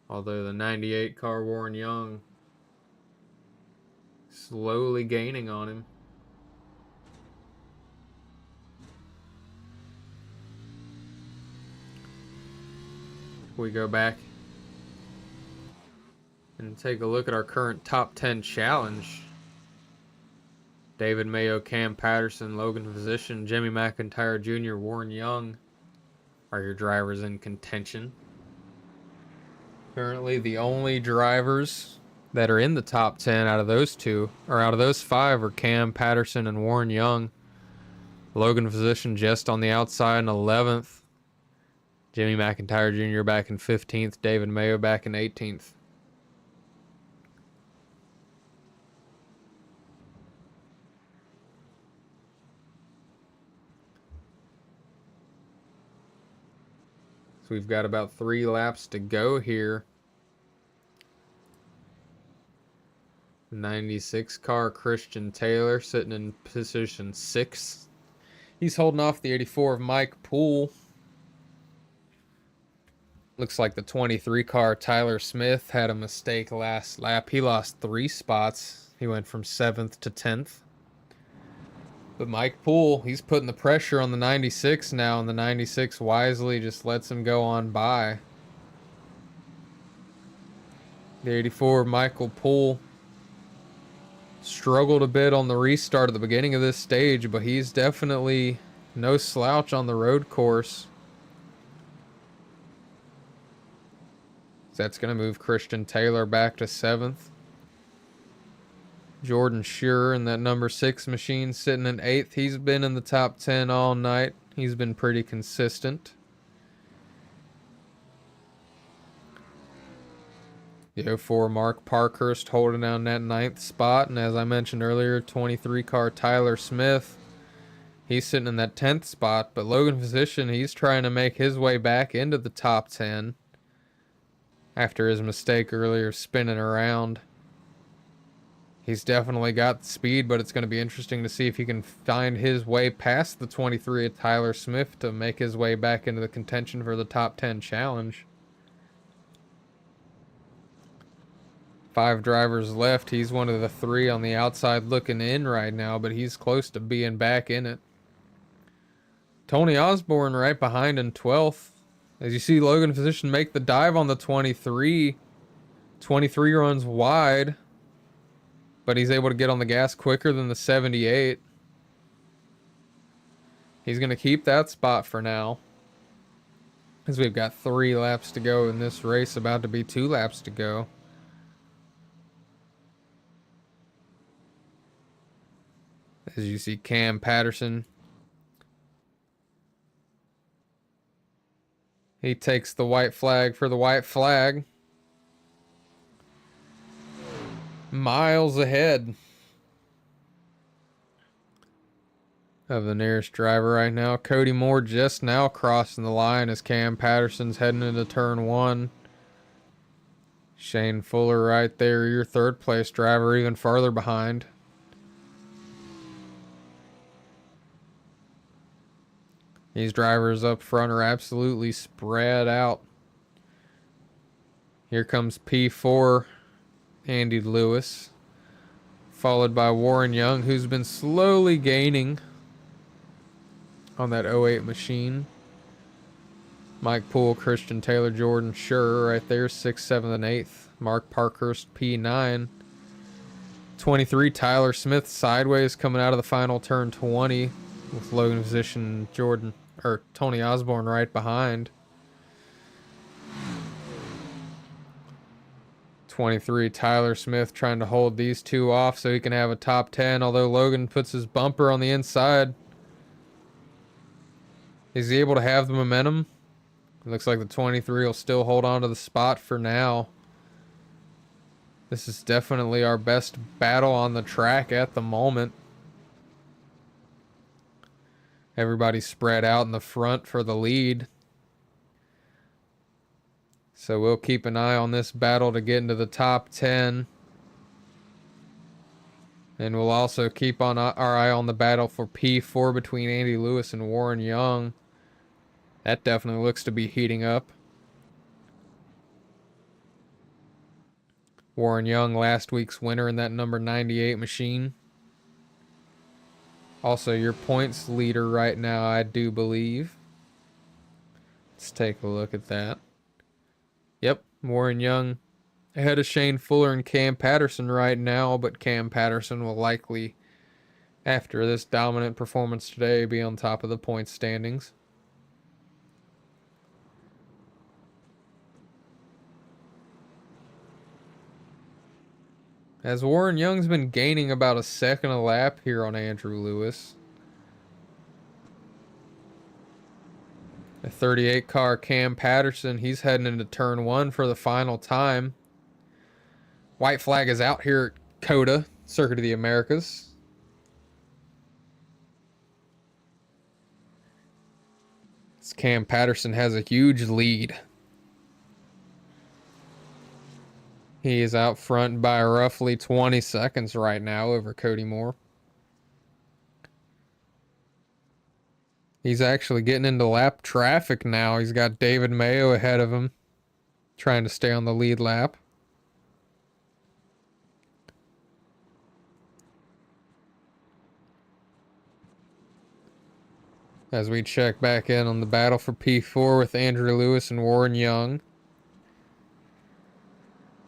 Although the 98 car, Warren Young, slowly gaining on him. We go back and take a look at our current top 10 challenge. David Mayo, Cam Patterson, Logan Physician, Jimmy McIntyre Jr., Warren Young are your drivers in contention. Currently, the only drivers that are in the top 10 out of those 5 are Cam Patterson and Warren Young. Logan Physician just on the outside in 11th. Jimmy McIntyre Jr. back in 15th. David Mayo back in 18th. So we've got about 3 laps to go here. 96 car, Christian Taylor sitting in position 6. He's holding off the 84 of Mike Poole. Looks like the 23 car, Tyler Smith, had a mistake last lap. He lost 3 spots. He went from 7th to 10th. But Mike Poole, he's putting the pressure on the 96 now, and the 96 wisely just lets him go on by. The 84, Michael Poole, struggled a bit on the restart at the beginning of this stage, but he's definitely no slouch on the road course. That's going to move Christian Taylor back to 7th. Jordan Shearer in that number 6 machine sitting in 8th. He's been in the top 10 all night. He's been pretty consistent. The 04 Mark Parkhurst holding down that 9th spot. And as I mentioned earlier, 23 car Tyler Smith, he's sitting in that 10th spot. But Logan Physician, he's trying to make his way back into the top 10 after his mistake earlier spinning around. He's definitely got the speed, but it's going to be interesting to see if he can find his way past the 23 of Tyler Smith to make his way back into the contention for the top 10 challenge. 5 drivers left. He's one of the 3 on the outside looking in right now, but he's close to being back in it. Tony Osborne right behind in 12th. As you see Logan Physician make the dive on the 23. 23 runs wide, but he's able to get on the gas quicker than the 78. He's going to keep that spot for now, as we've got 3 laps to go in this race, about to be 2 laps to go. As you see Cam Patterson, he takes the white flag for the white flag. Miles ahead of the nearest driver right now. Cody Moore just now crossing the line as Cam Patterson's heading into turn 1. Shane Fuller right there, your 3rd place driver, even farther behind. These drivers up front are absolutely spread out. Here comes P4, Andy Lewis, followed by Warren Young, who's been slowly gaining on that 08 machine. Mike Poole, Christian Taylor, Jordan Schur right there, 6th, 7th, and 8th. Mark Parkhurst, P9. 23, Tyler Smith sideways coming out of the final turn 20 with Logan in position, Tony Osborne right behind. 23, Tyler Smith trying to hold these two off so he can have a top 10, although Logan puts his bumper on the inside. Is he able to have the momentum? It looks like the 23 will still hold on to the spot for now. This is definitely our best battle on the track at the moment. Everybody's spread out in the front for the lead. So we'll keep an eye on this battle to get into the top 10. And we'll also keep on our eye on the battle for P4 between Andy Lewis and Warren Young. That definitely looks to be heating up. Warren Young, last week's winner in that number 98 machine. Also your points leader right now, I do believe. Let's take a look at that. Yep, Warren Young ahead of Shane Fuller and Cam Patterson right now, but Cam Patterson will likely, after this dominant performance today, be on top of the points standings. As Warren Young's been gaining about a second a lap here on Andrew Lewis. The 38 car Cam Patterson, he's heading into turn 1 for the final time. White flag is out here at COTA, Circuit of the Americas. This Cam Patterson has a huge lead. He is out front by roughly 20 seconds right now over Cody Moore. He's actually getting into lap traffic now. He's got David Mayo ahead of him, trying to stay on the lead lap. As we check back in on the battle for P4 with Andrew Lewis and Warren Young.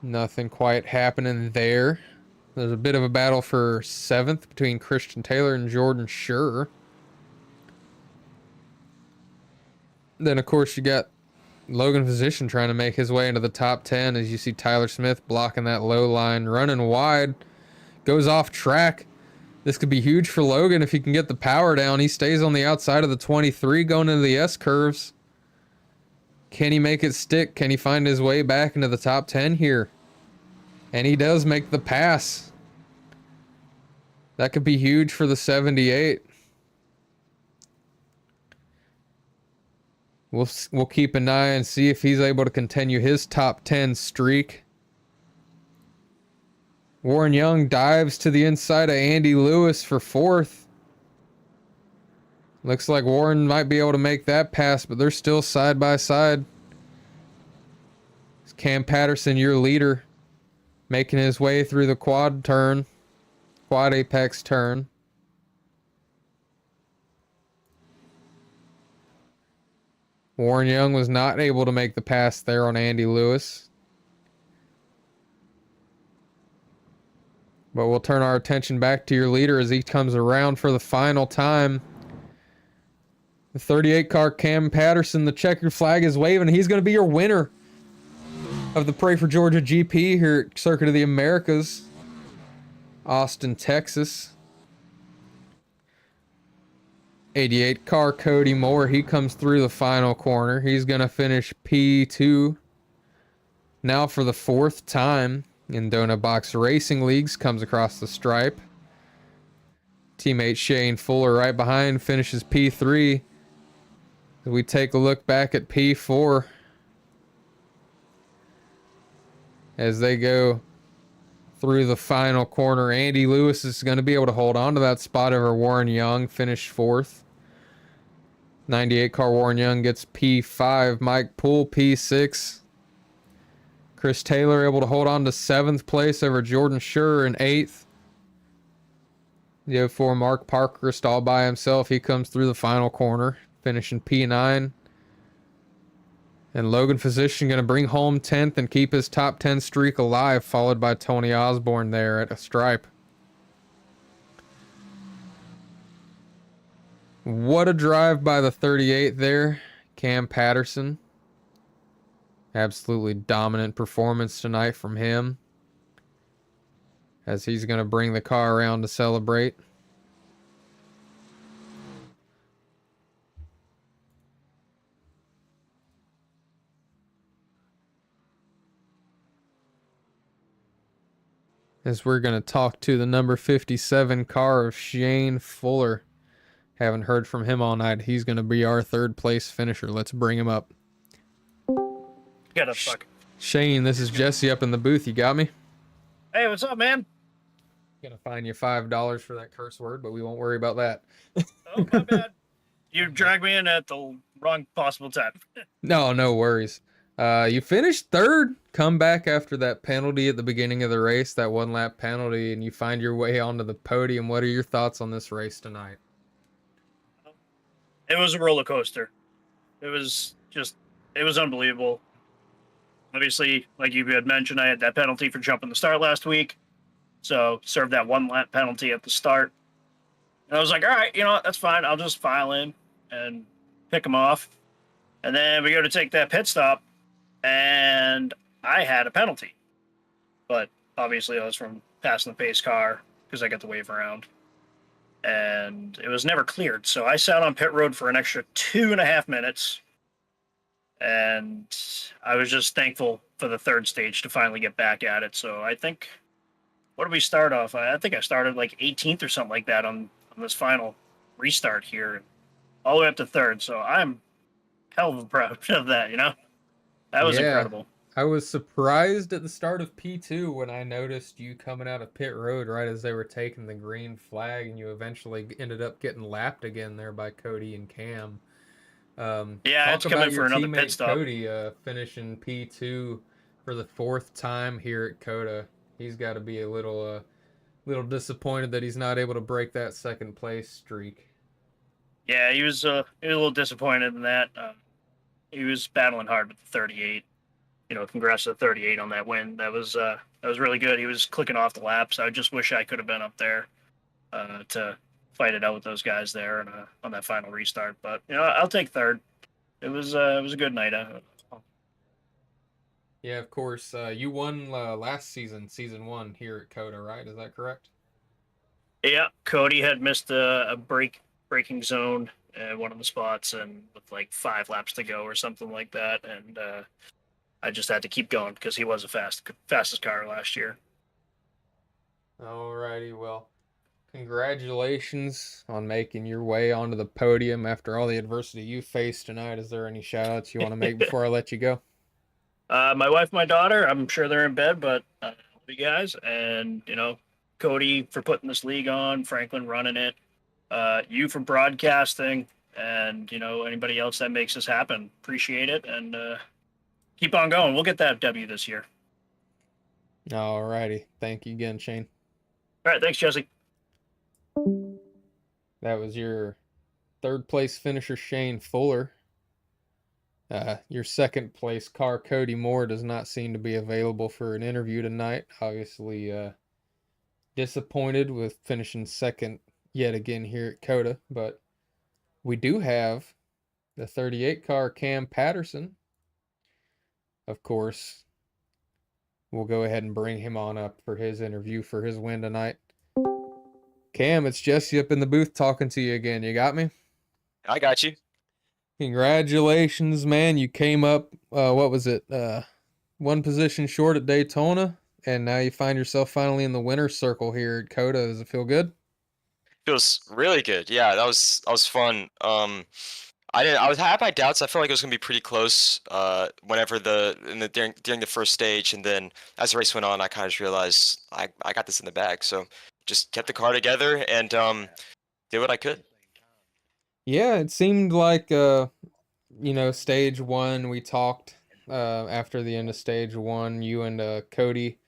Nothing quite happening there. There's a bit of a battle for 7th between Christian Taylor and Jordan Schur. Then, of course, you got Logan Physician trying to make his way into the top 10 as you see Tyler Smith blocking that low line, running wide, goes off track. This could be huge for Logan if he can get the power down. He stays on the outside of the 23 going into the S-curves. Can he make it stick? Can he find his way back into the top 10 here? And he does make the pass. That could be huge for the 78. We'll keep an eye and see if he's able to continue his top 10 streak. Warren Young dives to the inside of Andy Lewis for 4th. Looks like Warren might be able to make that pass, but they're still side by side. It's Cam Patterson, your leader, making his way through the quad apex turn. Warren Young was not able to make the pass there on Andy Lewis. But we'll turn our attention back to your leader as he comes around for the final time. The 38 car Cam Patterson, the checkered flag is waving. He's going to be your winner of the Pray for Georgia GP here at Circuit of the Americas, Austin, Texas. 88 car Cody Moore, he comes through the final corner. He's going to finish P2 now for the 4th time in Donut Box Racing Leagues, comes across the stripe. Teammate Shane Fuller right behind finishes P3. We take a look back at P4 as they go through the final corner. Andy Lewis is going to be able to hold on to that spot over Warren Young, finished 4th. 98 car Warren Young gets P5. Mike Poole P6. Chris Taylor able to hold on to 7th place over Jordan Schur in 8th. The 04 Mark Parkhurst all by himself. He comes through the final corner, finishing P9. And Logan Physician going to bring home 10th and keep his top 10 streak alive, followed by Tony Osborne there at a stripe. What a drive by the 38 there, Cam Patterson. Absolutely dominant performance tonight from him, as he's going to bring the car around to celebrate. As we're going to talk to the number 57 car of Shane Fuller. Haven't heard from him all night. He's going to be our third place finisher. Let's bring him up. Get up, fuck. Shane, this is Jesse up in the booth. You got me? Hey, what's up, man? Gonna fine you $5 for that curse word, but we won't worry about that. Oh, my bad. You dragged me in at the wrong possible time. No worries. You finished third. Come back after that penalty at the beginning of the race, that one lap penalty, and you find your way onto the podium. What are your thoughts on this race tonight? It was a roller coaster. It was unbelievable. Obviously, like you had mentioned, I had that penalty for jumping the start last week. So served that one lap penalty at the start. And I was like, all right, you know what, that's fine. I'll just file in and pick them off. And then we go to take that pit stop, and I had a penalty. But obviously I was from passing the pace car because I got the wave around. And it was never cleared. So I sat on pit road for an extra 2.5 minutes. And I was just thankful for the third stage to finally get back at it. So I think, what did we start off? I think I started like 18th or something like that on this final restart here, all the way up to third. So I'm hell of proud of that, you know? That was incredible. I was surprised at the start of P2 when I noticed you coming out of pit road right as they were taking the green flag, and you eventually ended up getting lapped again there by Cody and Cam. Yeah, it's coming for another pit stop. Cody finishing P2 for the 4th time here at COTA. He's got to be a little disappointed that he's not able to break that second place streak. Yeah, he was a little disappointed in that. He was battling hard with the 38. You know, congrats to the 38 on that win. That was really good. He was clicking off the laps. I just wish I could have been up there to fight it out with those guys there and on that final restart. But you know, I'll take third. It was a good night. Yeah, of course. You won last season, season 1 here at COTA, right? Is that correct? Yeah, Cody had missed a braking zone at one of the spots, and with like 5 laps to go or something like that, and I just had to keep going because he was the fastest car last year. Alrighty, well, congratulations on making your way onto the podium after all the adversity you faced tonight. Is there any shout outs you want to make before I let you go? My wife, my daughter, I'm sure they're in bed, but you guys, and you know, Cody for putting this league on, Franklin running it, you for broadcasting, and you know, anybody else that makes this happen. Appreciate it, and keep on going. We'll get that W this year. Alrighty. Thank you again, Shane. All right, thanks, Jesse. That was your third place finisher, Shane Fuller. Your second place car, Cody Moore, does not seem to be available for an interview tonight. Obviously, disappointed with finishing second yet again here at COTA, but we do have the 38 car, Cam Patterson. Of course, we'll go ahead and bring him on up for his interview for his win tonight. Cam, it's Jesse up in the booth talking to you again. You got me? I got you. Congratulations, man. You came up, what was it, one position short at Daytona, and now you find yourself finally in the winner's circle here at COTA. Does it feel good? Feels really good. Yeah, that was fun. I had my doubts. I felt like it was gonna be pretty close. Whenever during the first stage, and then as the race went on, I kind of just realized I got this in the bag. So just kept the car together and did what I could. Yeah, it seemed like stage 1, we talked after the end of stage 1, you and Cody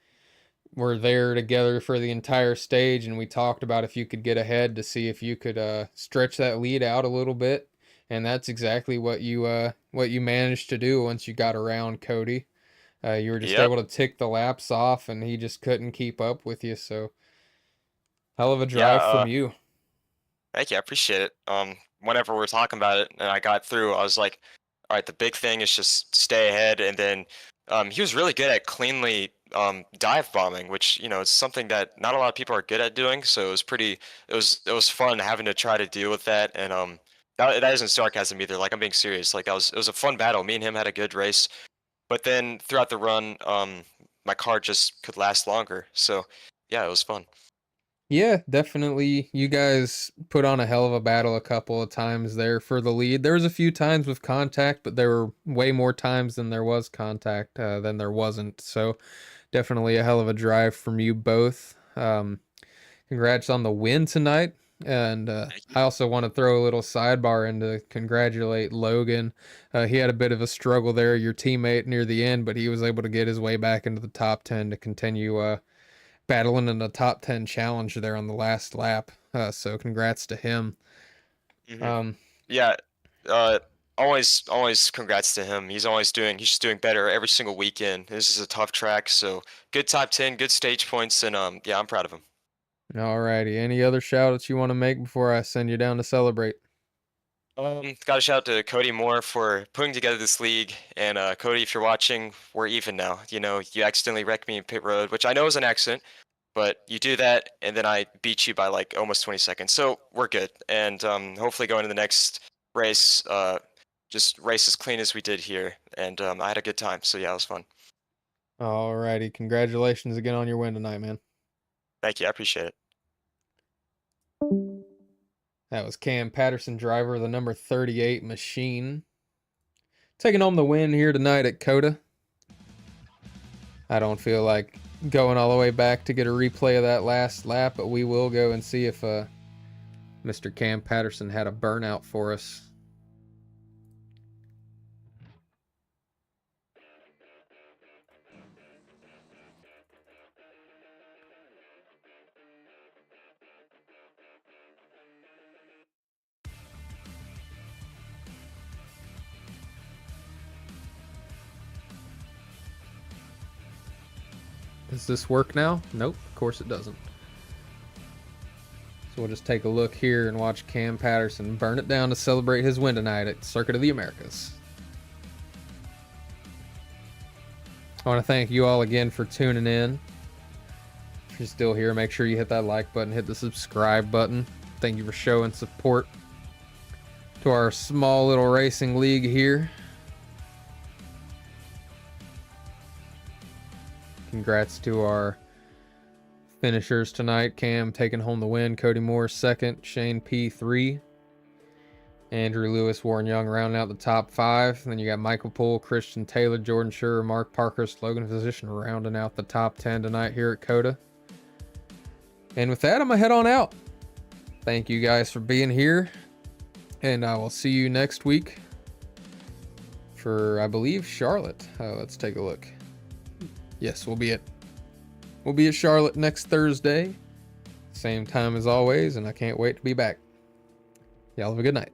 were there together for the entire stage, and we talked about if you could get ahead to see if you could stretch that lead out a little bit. And that's exactly what you managed to do once you got around Cody. You were just Yep. able to tick the laps off, and he just couldn't keep up with you. So, hell of a Yeah. drive from you. Thank you. I appreciate it. Whenever we're talking about it and I got through, I was like, all right, the big thing is just stay ahead. And then he was really good at cleanly dive bombing, which, is something that not a lot of people are good at doing. So it was fun having to try to deal with that. And that isn't sarcasm either. Like, I'm being serious. Like, it was a fun battle. Me and him had a good race. But then throughout the run, my car just could last longer. So yeah, it was fun. Yeah, definitely. You guys put on a hell of a battle a couple of times there for the lead. There was a few times with contact, but there were way more times than there was contact than there wasn't. So definitely a hell of a drive from you both. Congrats on the win tonight. And Thank you. I also want to throw a little sidebar in to congratulate Logan. He had a bit of a struggle there, your teammate near the end, but he was able to get his way back into the top 10 to continue battling in the top 10 challenge there on the last lap. So congrats to him. Mhm. Um, Yeah, always congrats to him. He's just doing better every single weekend. This is a tough track, so good top 10, good stage points, and yeah, I'm proud of him. Alrighty. Any other shout outs you want to make before I send you down to celebrate? Got to shout out to Cody Moore for putting together this league, and Cody, if you're watching, we're even now. You accidentally wrecked me in pit road, which I know is an accident, but you do that, and then I beat you by like almost 20 seconds, so we're good. And hopefully going to the next race, just race as clean as we did here, and I had a good time. So yeah, it was fun. Alrighty. Congratulations again on your win tonight, man. Thank you, I appreciate it. That was Cam Patterson, driver of the number 38 machine. Taking home the win here tonight at COTA. I don't feel like going all the way back to get a replay of that last lap, but we will go and see if Mr. Cam Patterson had a burnout for us. Does this work now? Nope, of course it doesn't. So we'll just take a look here and watch Cam Patterson burn it down to celebrate his win tonight at Circuit of the Americas. I want to thank you all again for tuning in. If you're still here, make sure you hit that like button, hit the subscribe button. Thank you for showing support to our small little racing league here. Congrats to our finishers tonight. Cam taking home the win. Cody Moore second. Shane P3. Andrew Lewis, Warren Young rounding out the top 5. And then you got Michael Poole, Christian Taylor, Jordan Schurer, Mark Parkhurst, Logan Physician rounding out the top 10 tonight here at COTA. And with that, I'm going to head on out. Thank you guys for being here. And I will see you next week for, I believe, Charlotte. Let's take a look. Yes, we'll be at Charlotte next Thursday. Same time as always, and I can't wait to be back. Y'all have a good night.